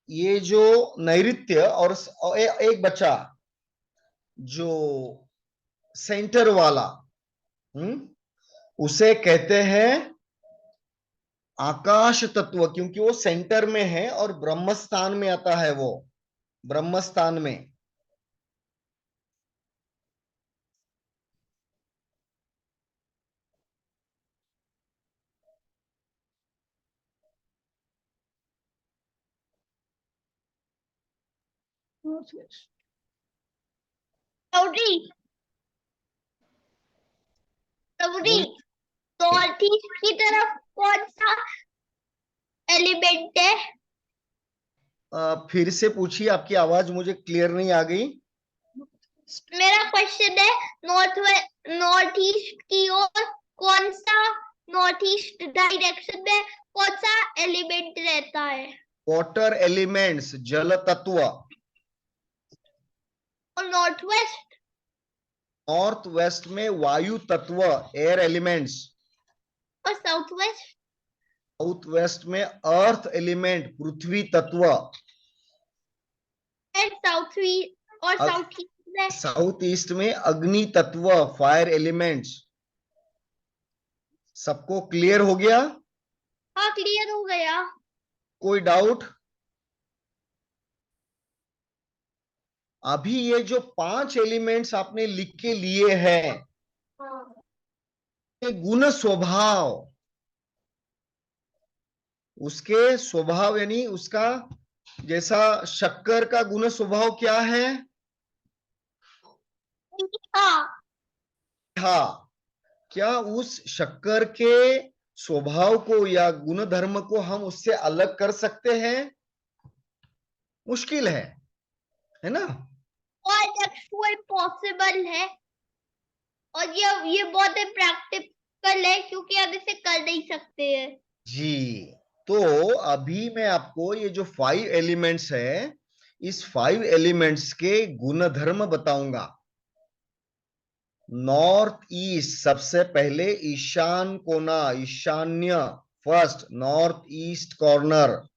ये जो नैऋत्य और एक बचा जो सेंटर वाला, उसे कहते हैं आकाश तत्व, क्योंकि वो सेंटर में है और ब्रह्मस्थान में आता है, वो ब्रह्मस्थान में। प्रभुजी, प्रभुजी, बोल। नॉर्थ ईस्ट की तरफ कौन सा एलिमेंट है? फिर से पूछिए, आपकी आवाज मुझे क्लियर नहीं आ गई। मेरा क्वेश्चन है, नॉर्थ ईस्ट की ओर कौन सा, नॉर्थ ईस्ट डायरेक्शन में कौन सा एलिमेंट रहता है? वाटर एलिमेंट्स, जल तत्व। और नॉर्थ वेस्ट? नॉर्थ वेस्ट में वायु तत्व, एयर एलिमेंट्स। और साउथ वेस्ट? साउथ वेस्ट में अर्थ एलिमेंट, पृथ्वी तत्व। एंड साउथ और अब- साउथ ईस्ट में? साउथ ईस्ट में अग्नि तत्व, फायर एलिमेंट्स। सबको क्लियर हो गया? हाँ, क्लियर हो गया। कोई डाउट? अभी ये जो 5 एलिमेंट्स आपने लिख के लिए हैं, ये गुण स्वभाव, उसके स्वभाव यानी उसका, जैसा शक्कर का गुण स्वभाव क्या है? हाँ। हाँ। क्या उस शक्कर के स्वभाव को या गुण धर्म को हम उससे अलग कर सकते हैं? मुश्किल है ना? और एक्चुअल पॉसिबल है। और ये बहुत प्रैक्टिकल है, क्योंकि हम इसे कर नहीं सकते हैं। जी। तो अभी मैं आपको ये जो 5 एलिमेंट्स है, इस 5 एलिमेंट्स के गुण धर्म बताऊंगा। नॉर्थ ईस्ट, सबसे पहले ईशान कोना, ईशान्य, फर्स्ट नॉर्थ ईस्ट कॉर्नर,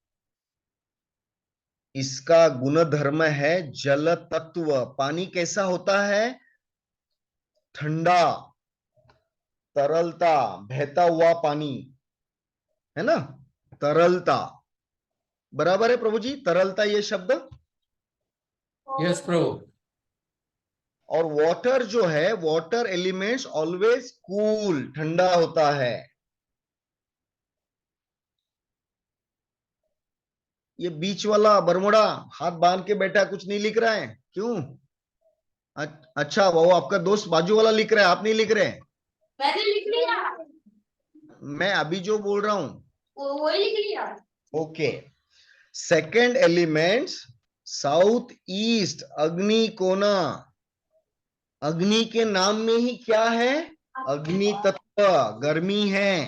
इसका गुण धर्म है जल तत्व। पानी कैसा होता है? ठंडा, तरलता, बहता हुआ पानी, है ना? तरलता, बराबर है प्रभु जी? तरलता ये शब्द। यस प्रभु। और वाटर जो है, वाटर एलिमेंट्स ऑलवेज कूल, ठंडा होता है। ये बीच वाला बरमुडा हाथ बांध के बैठा, कुछ नहीं लिख रहा है, क्यों? अच्छा, वो आपका दोस्त बाजू वाला लिख रहा है, आप नहीं लिख रहे? मैंने लिख लिया, मैं अभी जो बोल रहा हूं वही लिख लिया। Okay. Second elements south east, अग्नि कोना। अग्नि के नाम में ही क्या है? अग्नि तत्व, गर्मी है।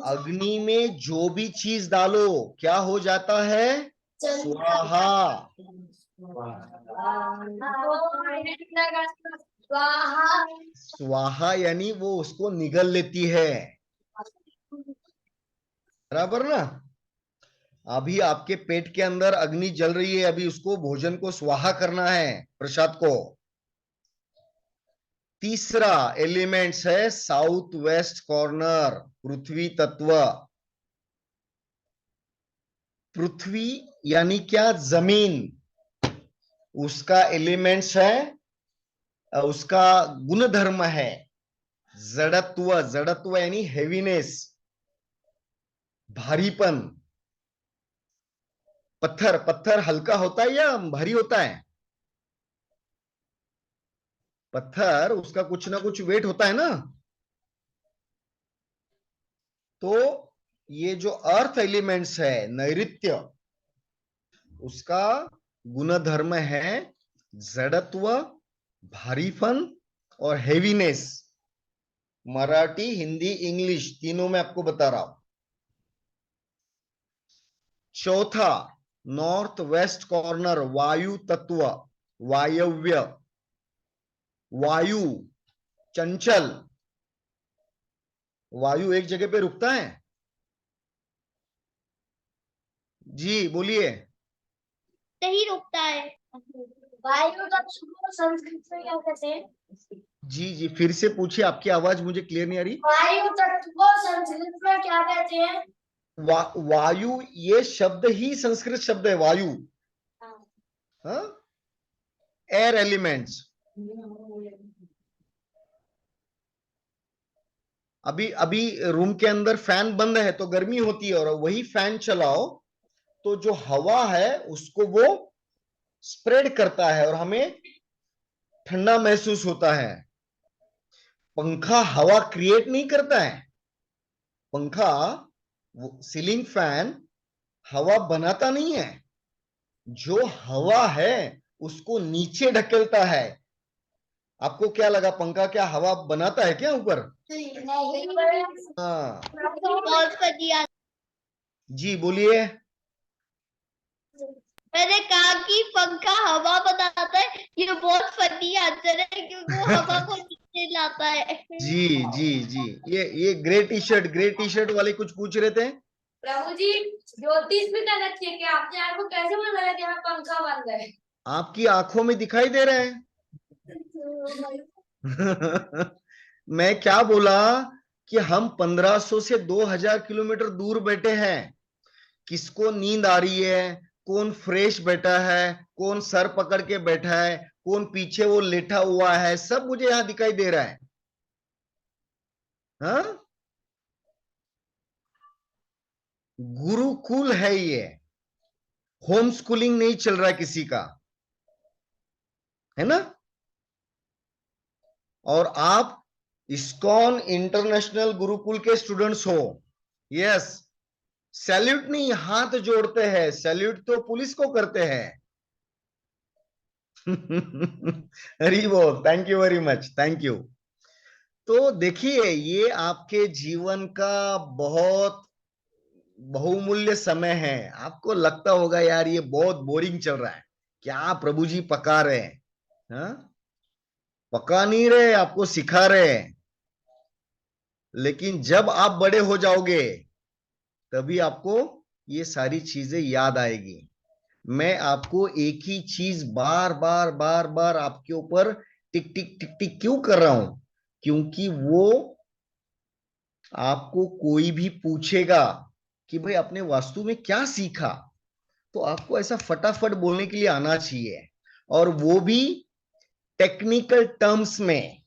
अग्नि में जो भी चीज डालो क्या हो जाता है? स्वाहा। स्वाहा यानी वो उसको निगल लेती है, बराबर ना? अभी आपके पेट के अंदर अग्नि जल रही है, अभी उसको भोजन को स्वाहा करना है, प्रसाद को। तीसरा एलिमेंट्स है साउथ वेस्ट कॉर्नर, पृथ्वी तत्व। पृथ्वी यानी क्या? जमीन। उसका एलिमेंट्स है, उसका गुण धर्म है जड़त्व। जड़त्व यानी हेवीनेस, भारीपन। पत्थर, पत्थर हल्का होता है या भारी होता है? पत्थर, उसका कुछ ना कुछ वेट होता है ना। तो ये जो अर्थ एलिमेंट्स है, नैऋत्य, उसका गुण धर्म है जड़त्व, भारीपन और हेवीनेस। मराठी, हिंदी, इंग्लिश तीनों में आपको बता रहा हूं। चौथा नॉर्थ वेस्ट कॉर्नर, वायु तत्व, वायव्य। वायु चंचल, वायु एक जगह पे रुकता है? जी बोलिए। नहीं रुकता है। वायु तत्व को संस्कृत में क्या कहते हैं? जी जी, फिर से पूछिए, आपकी आवाज मुझे क्लियर नहीं आ रही। वायु तत्व को संस्कृत में क्या कहते हैं? वायु ये शब्द ही संस्कृत शब्द है, वायु। हाँ, एयर एलिमेंट्स। अभी अभी रूम के अंदर फैन बंद है तो गर्मी होती है, और वही फैन चलाओ तो जो हवा है उसको वो स्प्रेड करता है और हमें ठंडा महसूस होता है। पंखा हवा क्रिएट नहीं करता है। पंखा, सीलिंग फैन हवा बनाता नहीं है, जो हवा है उसको नीचे ढकेलता है। आपको क्या लगा, पंखा क्या हवा बनाता है क्या ऊपर? नहीं। हाँ बहुत बढ़िया। जी बोलिए। मैंने कहा कि पंखा हवा बनाता है, ये बहुत फनी आंसर है क्योंकि वो हवा को नीचे लाता है। जी जी जी, ये ग्रे टी शर्ट वाले कुछ पूछ रहे थे। प्रभु जी, ज्योतिष भी कर रखी है क्या आपने? आपको कैसे पता लगा कि हमें पंखा बंद है? आपकी आंखों में दिखाई दे रहा है। मैं क्या बोला कि हम 1500 से 2000 किलोमीटर दूर बैठे हैं। किसको नींद आ रही है, कौन फ्रेश बैठा है, कौन सर पकड़ के बैठा है, कौन पीछे वो लेटा हुआ है, सब मुझे यहां दिखाई दे रहा है। हाँ, गुरुकुल है ये, होम स्कूलिंग नहीं चल रहा है किसी का, है ना। और आप इस्कॉन इंटरनेशनल गुरुकुल के स्टूडेंट्स हो। यस, सैल्यूट नहीं, हाथ जोड़ते हैं, सैल्यूट तो पुलिस को करते हैं। हरी बोल, thank you very much, thank you. तो देखिए, ये आपके जीवन का बहुत बहुमूल्य समय है। आपको लगता होगा यार ये बहुत बोरिंग चल रहा है, क्या प्रभु जी पका रहे हैं। हाँ? पका नहीं रहे, आपको सिखा रहे हैं। लेकिन जब आप बड़े हो जाओगे तभी आपको ये सारी चीजें याद आएगी। मैं आपको एक ही चीज बार बार बार बार आपके ऊपर टिक टिक टिक टिक क्यों कर रहा हूं, क्योंकि वो आपको कोई भी पूछेगा कि भाई आपने वास्तु में क्या सीखा, तो आपको ऐसा फटाफट बोलने के लिए आना चाहिए, और वो भी टेक्निकल टर्म्स में।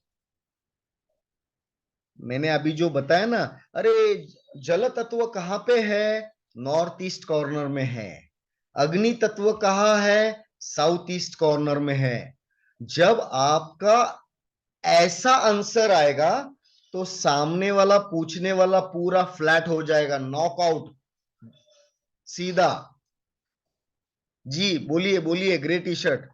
मैंने अभी जो बताया ना, अरे जल तत्व कहां पे है, नॉर्थ ईस्ट कॉर्नर में है। अग्नि तत्व कहां है, साउथ ईस्ट कॉर्नर में है। जब आपका ऐसा आंसर आएगा तो सामने वाला पूछने वाला पूरा फ्लैट हो जाएगा, नॉकआउट, सीधा। जी बोलिए बोलिए, ग्रे टी शर्ट।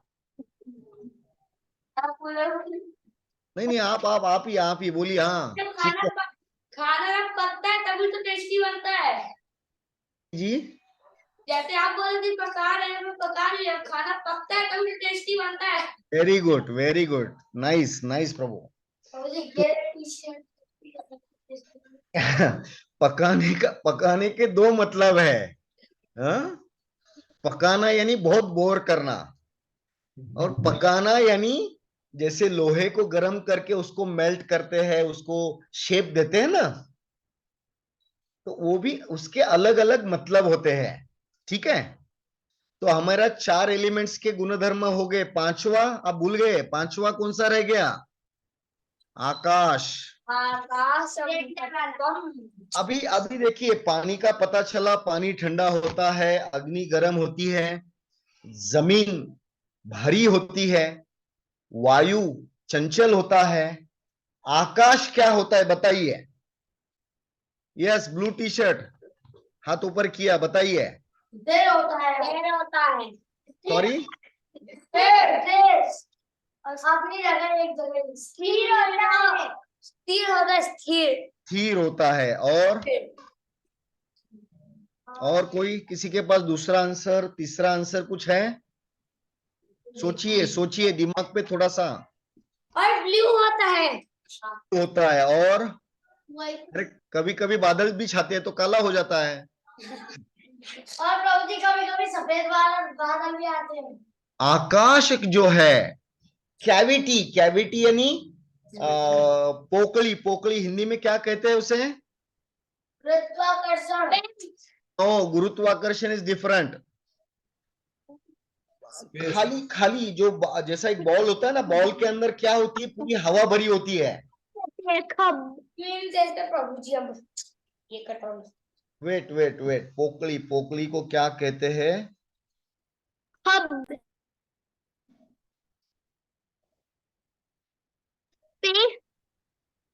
नहीं नहीं, आप ही बोलिए। हाँ जब ठीक है खाना जब पकता है तभी तो टेस्टी बनता है। जी। जैसे आप बोल रहे थे पका रहे हैं, पका रही है, खाना पकता है तभी तो टेस्टी बनता है। Very good very good, nice nice प्रभु। और मुझे तो ये टी-शर्ट पकाने के दो मतलब है। हाँ? पकाना यानी बहुत बोर करना, और पकाना यानी जैसे लोहे को गर्म करके उसको मेल्ट करते हैं, उसको शेप देते हैं ना, तो वो भी उसके अलग अलग मतलब होते हैं। ठीक है, तो हमारा 4 एलिमेंट्स के गुणधर्म हो गए। पांचवा आप भूल गए, पांचवा कौन सा रह गया? आकाश। आकाश अभी अभी देखिए, पानी का पता चला, पानी ठंडा होता है, अग्नि गर्म होती है, जमीन भारी होती है, वायु चंचल होता है, आकाश क्या होता है बताइए? यस, ब्लू टी शर्ट, हाथ ऊपर किया, बताइए। देर होता है, देर होता है, सॉरी, देर देर और अपनी जगह एक जगह स्थिर होता है, स्थिर होता है, स्थिर स्थिर होता है। और कोई किसी के पास दूसरा आंसर, तीसरा आंसर कुछ है? सोचिए सोचिए, दिमाग पे थोड़ा सा। और ब्लू होता है। होता है, और अरे कभी कभी बादल भी छाते हैं तो काला हो जाता है। और प्रभु जी कभी कभी सफेद बादल भी आते हैं। आकाश जो है, कैविटी, कैविटी यानी पोकली, पोकली हिंदी में क्या कहते हैं उसे? गुरुत्वाकर्षण। नो, गुरुत्वाकर्षण इज डिफरेंट। खाली खाली जो जैसा एक बॉल होता है ना, बॉल के अंदर क्या होती है, पूरी हवा भरी होती है। प्रभु जी अब ये कटोरी वेट वेट वेट, पोकली, पोकली को क्या कहते हैं? हब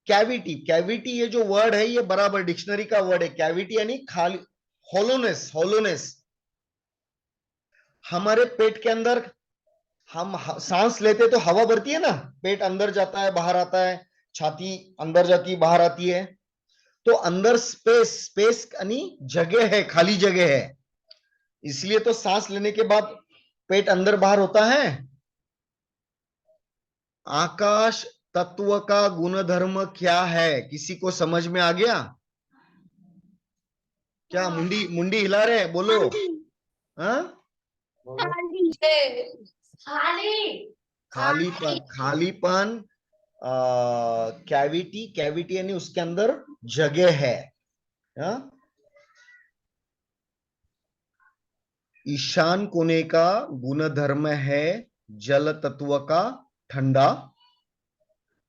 कैविटी, कैविटी ये जो वर्ड है ये बराबर डिक्शनरी का वर्ड है। कैविटी यानी खाली, होलोनेस, होलोनेस। हमारे पेट के अंदर हम सांस लेते तो हवा भरती है ना, पेट अंदर जाता है बाहर आता है, छाती अंदर जाती है बाहर आती है, तो अंदर स्पेस, स्पेस यानी जगह है, खाली जगह है, इसलिए तो सांस लेने के बाद पेट अंदर बाहर होता है। आकाश तत्व का गुणधर्म क्या है, किसी को समझ में आ गया? क्या मुंडी मुंडी हिला रहे हैं, बोलो। हाँ, खाली खाली खालीपन, खालीपन, कैविटी, कैविटी यानी उसके अंदर जगह है। हाँ? ईशान कोने का गुणधर्म है जल तत्व का ठंडा।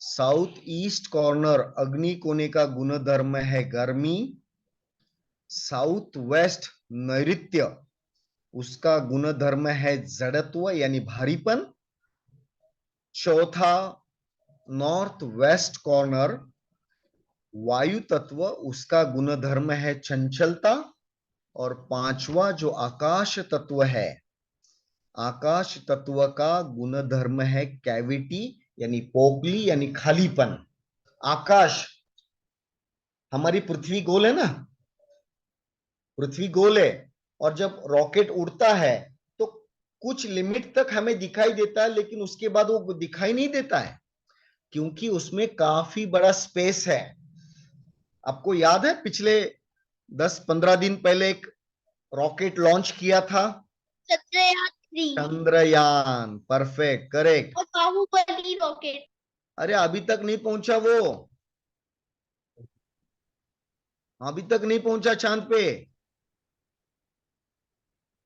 साउथ ईस्ट कॉर्नर अग्नि कोने का गुणधर्म है गर्मी। साउथ वेस्ट नैऋत्य उसका गुणधर्म है जड़त्व यानी भारीपन। चौथा नॉर्थ वेस्ट कॉर्नर वायु तत्व उसका गुणधर्म है चंचलता। और पांचवा जो आकाश तत्व है, आकाश तत्व का गुणधर्म है कैविटी यानी पोकली यानी खालीपन। आकाश, हमारी पृथ्वी गोल है ना, पृथ्वी गोल है, और जब रॉकेट उड़ता है तो कुछ लिमिट तक हमें दिखाई देता है, लेकिन उसके बाद वो दिखाई नहीं देता है, क्योंकि उसमें काफी बड़ा स्पेस है। आपको याद है पिछले 10-15 दिन पहले एक रॉकेट लॉन्च किया था, चंद्रयान-3 चंद्रयान, परफेक्ट, करेक्ट। और बाहुबली रॉकेट। अरे अभी तक नहीं पहुंचा वो, अभी तक नहीं पहुंचा चांद पे,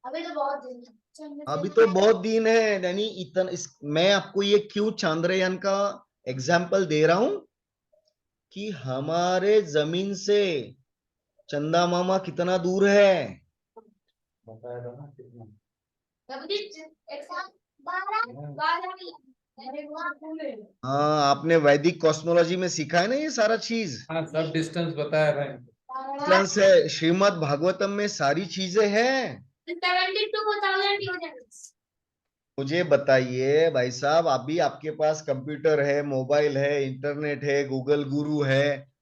अभी तो बहुत दिन अभी तो बहुत दिन है। यानी इतना मैं आपको ये क्यों चांद्रयान का एग्जाम्पल दे रहा हूं कि हमारे जमीन से चंदा मामा कितना दूर है। बताया था ना कितना। हाँ, आपने वैदिक कॉस्मोलॉजी में सीखा है ना ये सारा चीज, हाँ, सब डिस्टेंस बताया था इनको। डिस्टेंस है, श्रीमद् भागवतम में सारी चीजें हैं। 72,000 मुझे बताइए भाई साहब, अभी आपके पास कंप्यूटर है, मोबाइल है, इंटरनेट है, गूगल गुरु है,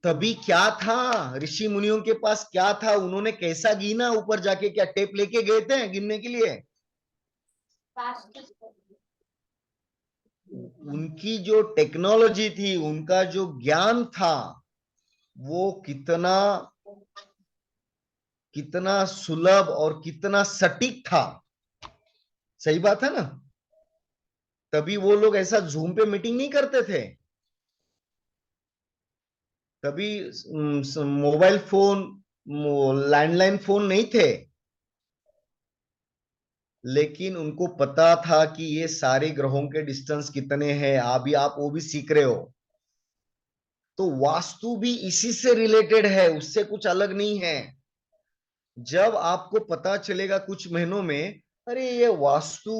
तभी क्या था? ऋषि मुनियों के पास क्या था? उन्होंने कैसा गिना? ऊपर जाके क्या टेप लेके गए थे गिनने के लिए? उनकी जो टेक्नोलॉजी थी, उनका जो ज्ञान था, वो कितना कितना सुलभ और कितना सटीक था। सही बात है ना? तभी वो लोग ऐसा जूम पे मीटिंग नहीं करते थे, तभी मोबाइल फोन, लैंडलाइन फोन नहीं थे, लेकिन उनको पता था कि ये सारे ग्रहों के डिस्टेंस कितने हैं। अभी आप वो भी सीख रहे हो, तो वास्तु भी इसी से रिलेटेड है, उससे कुछ अलग नहीं है। जब आपको पता चलेगा कुछ महीनों में, अरे ये वास्तु,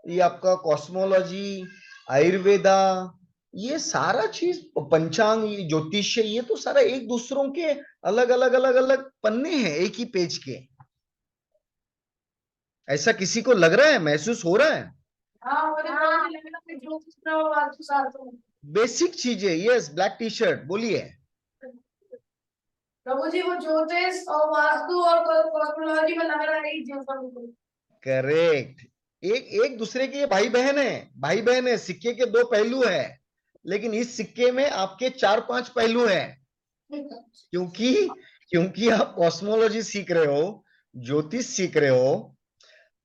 ये आपका कॉस्मोलॉजी, आयुर्वेदा, ये सारा चीज, पंचांग, ये ज्योतिष्य, ये तो सारा एक दूसरों के अलग अलग अलग अलग पन्ने हैं एक ही पेज के। ऐसा किसी को लग रहा है, महसूस हो रहा है? बेसिक चीजें, यस, ब्लैक टी शर्ट, बोलिए। प्रभु जी, वो ज्योतिष और वास्तु और कॉस्मोलॉजी में लग रहा है करेक्ट। एक एक दूसरे के भाई बहन है, भाई बहन है, सिक्के के दो पहलू है, लेकिन इस सिक्के में आपके 4-5 पहलू हैं, क्योंकि क्योंकि आप कॉस्मोलॉजी सीख रहे हो, ज्योतिष सीख रहे हो।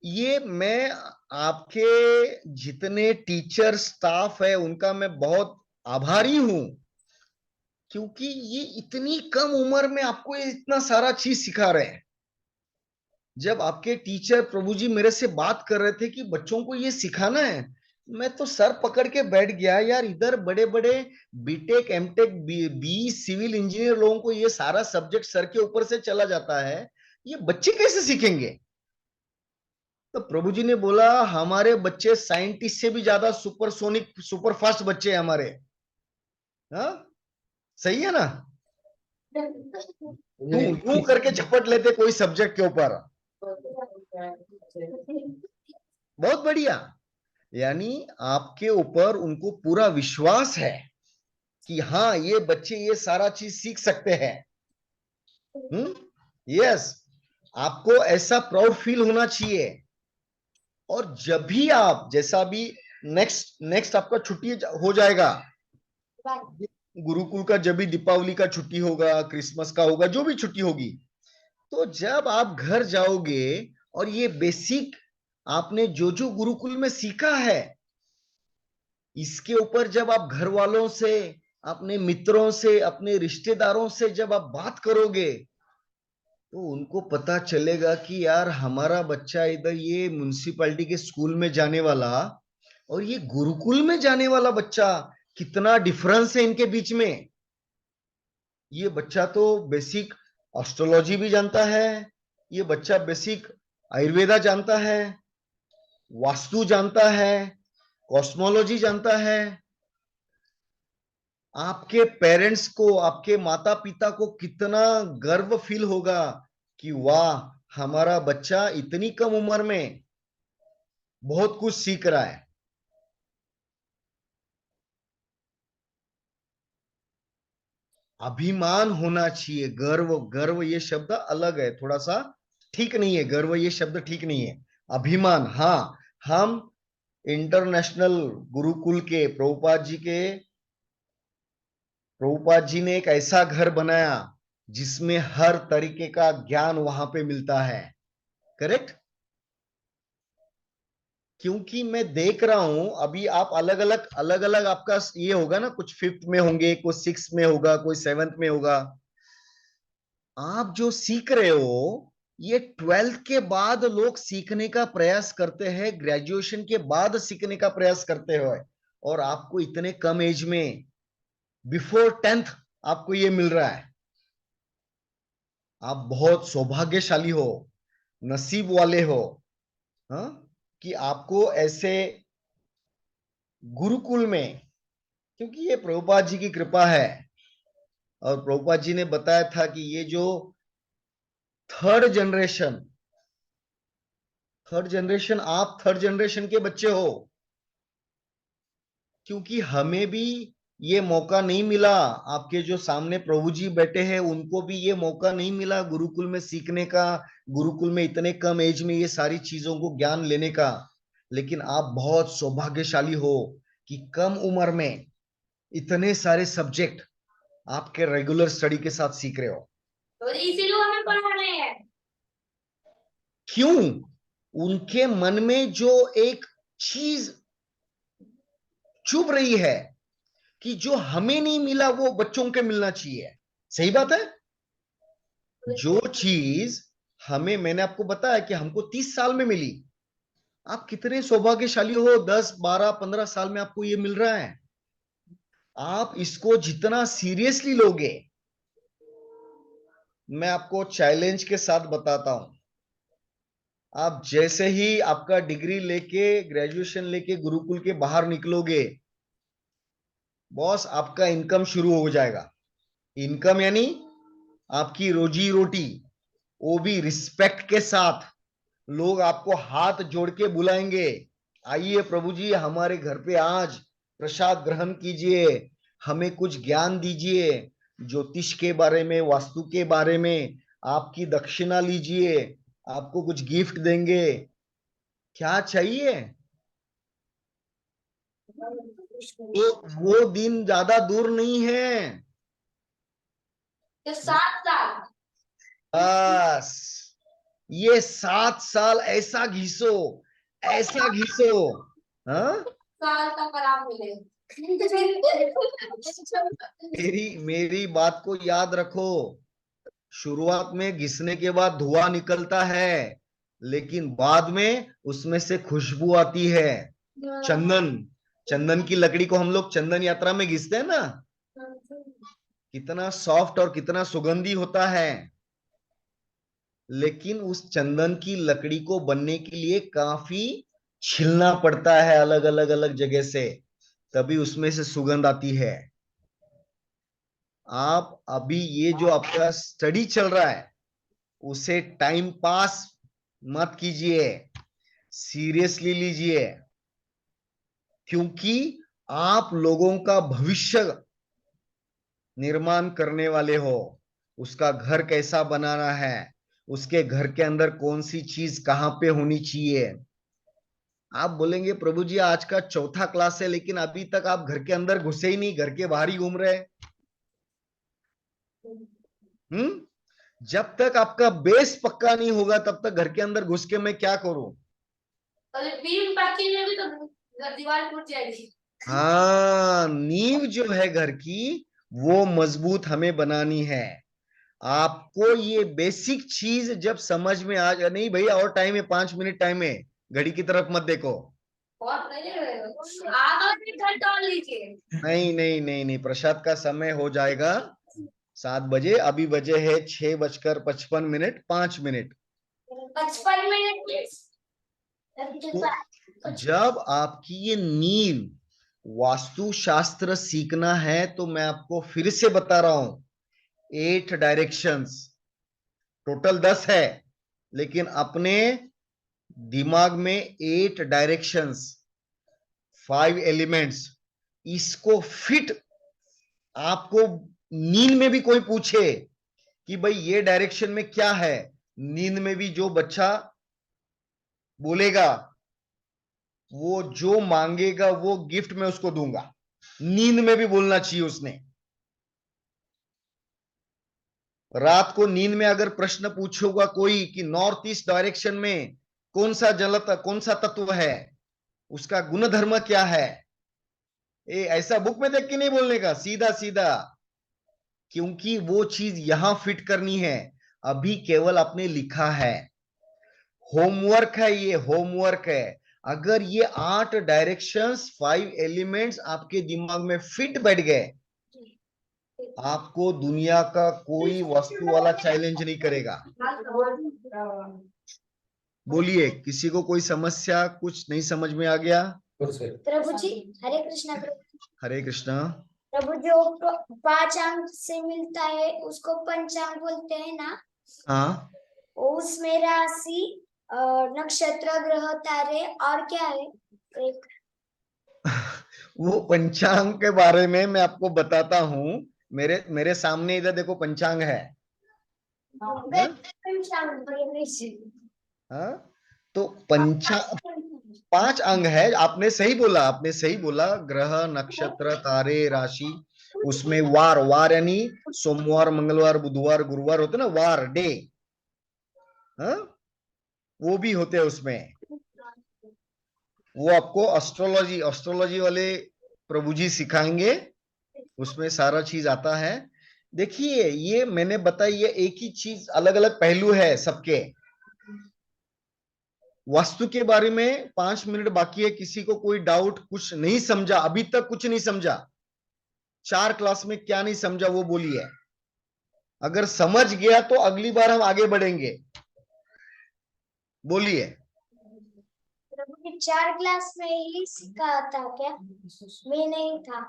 ये मैं आपके जितने टीचर स्टाफ है उनका मैं बहुत आभारी हूं, क्योंकि ये इतनी कम उम्र में आपको ये इतना सारा चीज सिखा रहे हैं। जब आपके टीचर प्रभु जी मेरे से बात कर रहे थे कि बच्चों को ये सिखाना है, मैं तो सर पकड़ के बैठ गया यार। इधर बड़े बड़े BTech, MTech, B civil engineer लोगों को ये सारा सब्जेक्ट सर के ऊपर से चला जाता है, ये बच्चे कैसे सीखेंगे? तो प्रभु जी ने बोला, हमारे बच्चे साइंटिस्ट से भी ज्यादा सुपरसोनिक, सुपर फास्ट बच्चे हैं हमारे। हाँ, सही है ना? यूं करके झपट लेते कोई सब्जेक्ट के ऊपर, बहुत बढ़िया। यानी आपके ऊपर उनको पूरा विश्वास है कि हाँ ये बच्चे ये सारा चीज सीख सकते हैं। यस, आपको ऐसा प्राउड फील होना चाहिए। और जब भी आप जैसा भी नेक्स्ट नेक्स्ट आपका छुट्टी हो जाएगा, गुरुकुल का जब भी दीपावली का छुट्टी होगा, क्रिसमस का होगा, जो भी छुट्टी होगी, तो जब आप घर जाओगे और ये बेसिक आपने जो जो गुरुकुल में सीखा है, इसके ऊपर जब आप घर वालों से, अपने मित्रों से, अपने रिश्तेदारों से जब आप बात करोगे, तो उनको पता चलेगा कि यार हमारा बच्चा इधर ये म्युनिसिपैलिटी के स्कूल में जाने वाला और ये गुरुकुल में जाने वाला बच्चा, कितना डिफरेंस है इनके बीच में। ये बच्चा तो बेसिक एस्ट्रोलॉजी भी जानता है, ये बच्चा बेसिक आयुर्वेदा जानता है, वास्तु जानता है, कॉस्मोलॉजी जानता है। आपके पेरेंट्स को, आपके माता पिता को कितना गर्व फील होगा कि वाह हमारा बच्चा इतनी कम उम्र में बहुत कुछ सीख रहा है। अभिमान होना चाहिए। गर्व, गर्व ये शब्द अलग है, थोड़ा सा ठीक नहीं है। गर्व ये शब्द ठीक नहीं है। अभिमान, हाँ, हम इंटरनेशनल गुरुकुल के प्रभुपाद जी ने एक ऐसा घर बनाया जिसमें हर तरीके का ज्ञान वहां पे मिलता है। करेक्ट? क्योंकि मैं देख रहा हूं अभी आप अलग अलग आपका ये होगा ना, कुछ 5th में होंगे, कोई 6th में होगा, कोई 7th में होगा। आप जो सीख रहे हो ये 12th के बाद लोग सीखने का प्रयास करते हैं, ग्रेजुएशन के बाद सीखने का प्रयास करते हो, और आपको इतने कम एज में बिफोर 10th आपको ये मिल रहा है। आप बहुत सौभाग्यशाली हो, नसीब वाले हो, हाँ, कि आपको ऐसे गुरुकुल में, क्योंकि ये प्रभुपाद जी की कृपा है। और प्रभुपाद जी ने बताया था कि ये जो थर्ड जनरेशन आप थर्ड जनरेशन के बच्चे हो, क्योंकि हमें भी ये मौका नहीं मिला। आपके जो सामने प्रभु जी बैठे हैं उनको भी ये मौका नहीं मिला गुरुकुल में सीखने का, गुरुकुल में इतने कम एज में ये सारी चीजों को ज्ञान लेने का। लेकिन आप बहुत सौभाग्यशाली हो कि कम उम्र में इतने सारे सब्जेक्ट आपके रेगुलर स्टडी के साथ सीख रहे हो। तो इसीलिए हमें पढ़ा रहे हैं। क्यों? उनके मन में जो एक चीज चुभ रही है कि जो हमें नहीं मिला वो बच्चों के मिलना चाहिए। सही बात है। जो चीज हमें, मैंने आपको बताया कि हमको 30 साल में मिली, आप कितने सौभाग्यशाली हो, 10 12 15 साल में आपको ये मिल रहा है। आप इसको जितना सीरियसली लोगे, मैं आपको चैलेंज के साथ बताता हूं, आप जैसे ही आपका डिग्री लेके, ग्रेजुएशन लेके गुरुकुल के बाहर निकलोगे, बॉस आपका इनकम शुरू हो जाएगा। इनकम यानी आपकी रोजी रोटी, वो भी रिस्पेक्ट के साथ। लोग आपको हाथ जोड़ के बुलाएंगे, आइए प्रभु जी हमारे घर पे आज प्रसाद ग्रहण कीजिए, हमें कुछ ज्ञान दीजिए, ज्योतिष के बारे में, वास्तु के बारे में, आपकी दक्षिणा लीजिए, आपको कुछ गिफ्ट देंगे। क्या चाहिए? वो दिन ज्यादा दूर नहीं है। ये 7 साल, बस ये 7 साल ऐसा घिसो, ऐसा घिसो, हाँ। साल का पराम मिले। मेरी बात को याद रखो। शुरुआत में घिसने के बाद धुआं निकलता है, लेकिन बाद में उसमें से खुशबू आती है। चंदन, चंदन की लकड़ी को हम लोग चंदन यात्रा में घिसते हैं ना, कितना सॉफ्ट और कितना सुगंधी होता है। लेकिन उस चंदन की लकड़ी को बनने के लिए काफी छिलना पड़ता है, अलग अलग अलग जगह से, तभी उसमें से सुगंध आती है। आप अभी ये जो आपका स्टडी चल रहा है, उसे टाइम पास मत कीजिए, सीरियसली लीजिए। क्योंकि आप लोगों का भविष्य निर्माण करने वाले हो। उसका घर कैसा बनाना है, उसके घर के अंदर कौन सी चीज कहां पे होनी चाहिए। आप बोलेंगे प्रभु जी आज का चौथा क्लास है, लेकिन अभी तक आप घर के अंदर घुसे ही नहीं, घर के बाहर ही घूम रहे। जब तक आपका बेस पक्का नहीं होगा तब तक घर के अंदर घुस के मैं क्या करूं। बीम पक्की में भी तो दीवार टूट जाएगी। हाँ, नींव जो है घर की वो मजबूत हमें बनानी है। आपको ये बेसिक चीज जब समझ में आ जाए, नहीं भैया और टाइम है, 5 मिनट टाइम है, घड़ी की तरफ मत देखो। बहुत नहीं है, आधा एक घंटा और लीजिए। नहीं नहीं नहीं नहीं, प्रसाद का समय हो जाएगा 7 बजे, अभी बजे है 6:55, 5 मिनट। 55 मिनट। तो जब आपकी ये नींव वास्तुशास्त्र सीखना है तो मैं आपको फिर से बता रहा हूं, 8 डायरेक्शंस, टोटल 10 है, लेकिन अपने दिमाग में 8 डायरेक्शंस, 5 एलिमेंट्स, इसको फिट आपको नींद में भी कोई पूछे कि भाई ये डायरेक्शन में क्या है, नींद में भी जो बच्चा बोलेगा, वो जो मांगेगा वो गिफ्ट में उसको दूंगा। नींद में भी बोलना चाहिए उसने। रात को नींद में अगर प्रश्न पूछोगा कोई कि नॉर्थ ईस्ट डायरेक्शन में कौन सा तत्व है, उसका गुणधर्म क्या है, ऐसा बुक में देख के नहीं बोलने का, सीधा सीधा, क्योंकि वो चीज यहां फिट करनी है। अभी केवल आपने लिखा है, होमवर्क है, ये होमवर्क है। अगर ये 8 डायरेक्शंस, 5 एलिमेंट्स आपके दिमाग में फिट बैठ गए, आपको दुनिया का कोई वस्तु वाला चैलेंज नहीं करेगा। बोलिए, किसी को कोई समस्या, कुछ नहीं समझ में आ गया? प्रभु जी हरे कृष्णा। हरे कृष्णा। प्रभु जो 5 अंक से मिलता है उसको पंचांग बोलते हैं ना। हाँ, उसमें राशि, नक्षत्र, ग्रह, तारे और क्या है एक? वो पंचांग के बारे में मैं आपको बताता हूं। मेरे सामने इधर देखो पंचांग है। हाँ, तो 5 अंग है। आपने सही बोला, आपने सही बोला, ग्रह, नक्षत्र, तारे, राशि, उसमें वार यानी सोमवार, मंगलवार, बुधवार, गुरुवार होते ना, वार डे, हाँ, वो भी होते हैं उसमें। वो आपको एस्ट्रोलॉजी वाले प्रभु जी सिखाएंगे, उसमें सारा चीज आता है। देखिए, ये मैंने बताई, ये एक ही चीज, अलग अलग पहलू है सबके। वास्तु के बारे में 5 मिनट बाकी है, किसी को कोई डाउट, कुछ नहीं समझा अभी तक, कुछ नहीं समझा, 4 क्लास में क्या नहीं समझा वो बोलिए। अगर समझ गया तो अगली बार हम आगे बढ़ेंगे। बोलिए। 4 क्लास में ही सिखा था क्या? मैं नहीं था।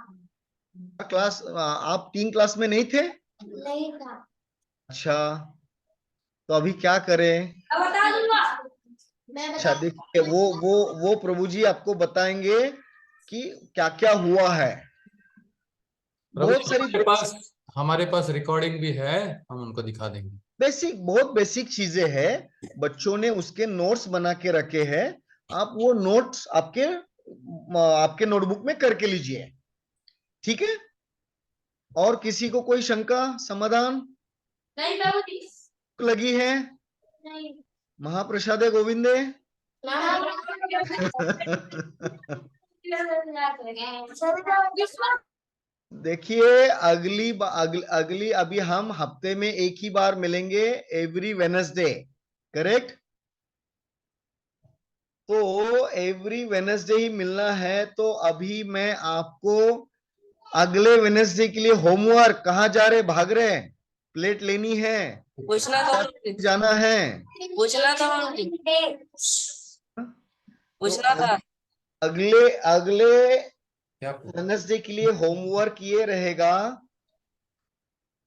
क्लास, आप 3 क्लास में नहीं थे? नहीं था। अच्छा, तो अभी क्या करें? बता दूंगा मैं। अच्छा, देखिए, वो प्रभु जी आपको बताएंगे कि क्या क्या हुआ है। बहुत सारी हमारे पास रिकॉर्डिंग भी है, हम उनको दिखा देंगे। बहुत बेसिक चीजें हैं, बच्चों ने उसके नोट्स बना के रखे हैं। आप वो नोट्स आपके नोटबुक में करके लीजिए, ठीक है? और किसी को कोई शंका, समाधान नहीं प्रभु जी। लगी है? नहीं। महाप्रसादे गोविंदे। देखिए, अगली अभी हम हफ्ते में एक ही बार मिलेंगे, एवरी वेनसडे, करेक्ट? तो एवरी वेनसडे ही मिलना है। तो अभी मैं आपको अगले वेनसडे के लिए होमवर्क, कहाँ जा रहे, भाग रहे हैं? प्लेट लेनी है, पूछना था जाना है, पूछना था पूछना तो था। अगले क्या वेनसडे के लिए होमवर्क ये रहेगा,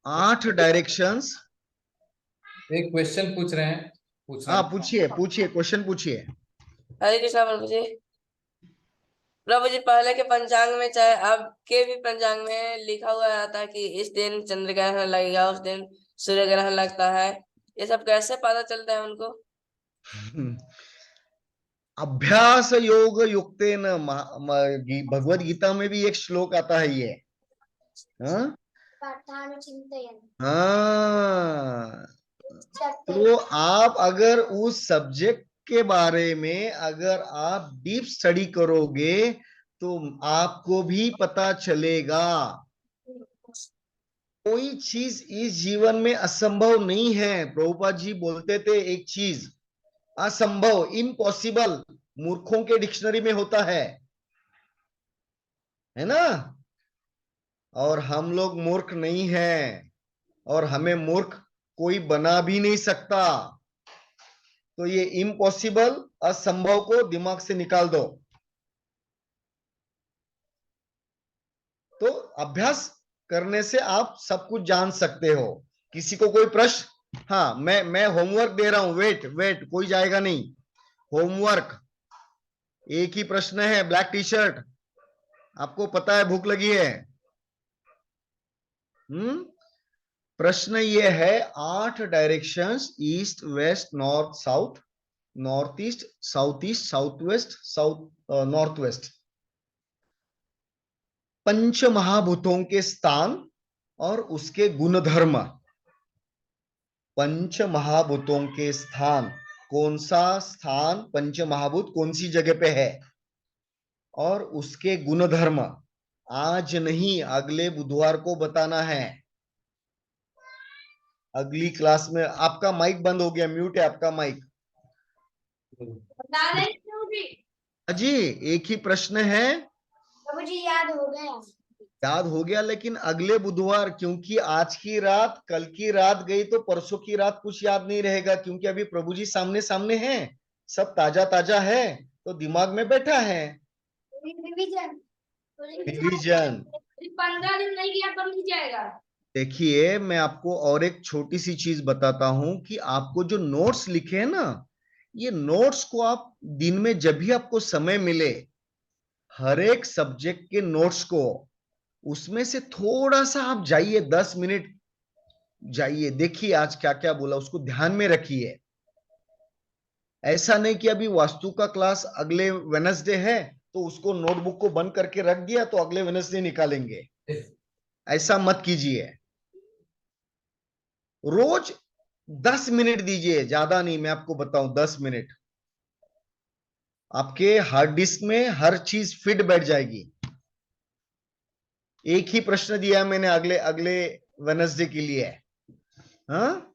8 डायरेक्शंस। एक क्वेश्चन पूछ रहे हैं, पूछना हाँ, पूछिए क्वेश्चन पूछिए। हरे कृष्णा प्रभु जी। प्रभु जी पहले के पंचांग में चाहे अब के भी पंचांग में लिखा हुआ रहता है कि इस दिन चंद्र ग्रहण लगेगा, उस दिन सूर्य ग्रहण लगता है। ये सब कैसे पता चलता है उनको? अभ्यास योग युक्तेन भगवत गीता में भी एक श्लोक आता है ये। हाँ हाँ, तो आप अगर उस सब्जेक्ट के बारे में अगर आप डीप स्टडी करोगे तो आपको भी पता चलेगा कोई चीज इस जीवन में असंभव नहीं है। प्रभुपाद जी बोलते थे एक चीज असंभव, इम्पॉसिबल, मूर्खों के डिक्शनरी में होता है ना। और हम लोग मूर्ख नहीं हैं और हमें मूर्ख कोई बना भी नहीं सकता। तो ये इम्पॉसिबल, असंभव को दिमाग से निकाल दो। तो अभ्यास करने से आप सब कुछ जान सकते हो। किसी को कोई प्रश्न? हाँ, मैं होमवर्क दे रहा हूं। वेट कोई जाएगा नहीं। होमवर्क एक ही प्रश्न है। ब्लैक टी शर्ट, आपको पता है भूख लगी है। प्रश्न ये है 8 directions, east west north south, north east south east south west south north west, पंच महाभूतों के स्थान और उसके गुणधर्म। पंच महाभूतों के स्थान, कौन सा स्थान पंच महाभूत कौन सी जगह पे है, और उसके गुणधर्म आज नहीं अगले बुधवार को बताना है। अगली क्लास में। आपका माइक बंद हो गया, म्यूट है आपका माइक। बता रहे क्यों जी? जी एक ही प्रश्न है। मुझे याद हो गया। याद हो गया, लेकिन अगले बुधवार, क्योंकि आज की रात कल की रात गई तो परसों की रात कुछ याद नहीं रहेगा, क्योंकि अभी प्रभु जी सामने सामने हैं, सब ताजा ताजा है तो दिमाग में बैठा है। रिवीजन रिवीजन 15 दिन नहीं किया तो मिल जाएगा। देखिए, मैं आपको और एक छोटी सी चीज बताता हूं कि आपको जो नोट्स लिखे हैं ना, ये नोट्स को आप दिन में जब भी आपको समय मिले, हर एक सब्जेक्ट के नोट्स को उसमें से थोड़ा सा आप जाइए, 10 मिनट जाइए, देखिए आज क्या क्या बोला, उसको ध्यान में रखिए। ऐसा नहीं कि अभी वास्तु का क्लास अगले वेनसडे है तो उसको नोटबुक को बंद करके रख दिया तो अगले वेनसडे निकालेंगे, ऐसा मत कीजिए। रोज 10 मिनट दीजिए, ज्यादा नहीं, मैं आपको बताऊं 10 मिनट, आपके हार्ड डिस्क में हर चीज फिट बैठ जाएगी। एक ही प्रश्न दिया मैंने अगले अगले वेनसडे के लिए। हाँ,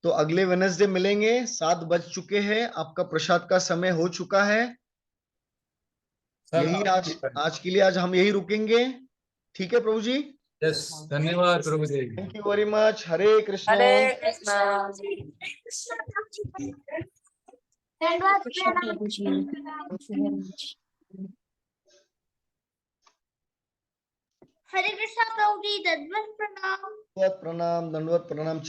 तो अगले वेनसडे मिलेंगे। 7 बज चुके हैं, आपका प्रसाद का समय हो चुका है। यही आज के लिए आज हम यही रुकेंगे। ठीक है प्रभु जी, यस, धन्यवाद प्रभु जी। Thank you very much. Hare Krishna. Hare Krishna. धन्यवाद। हरे कृष्णा प्रभु जी, दंडवत प्रणाम। दंडवत प्रणाम, दंडवत प्रणाम।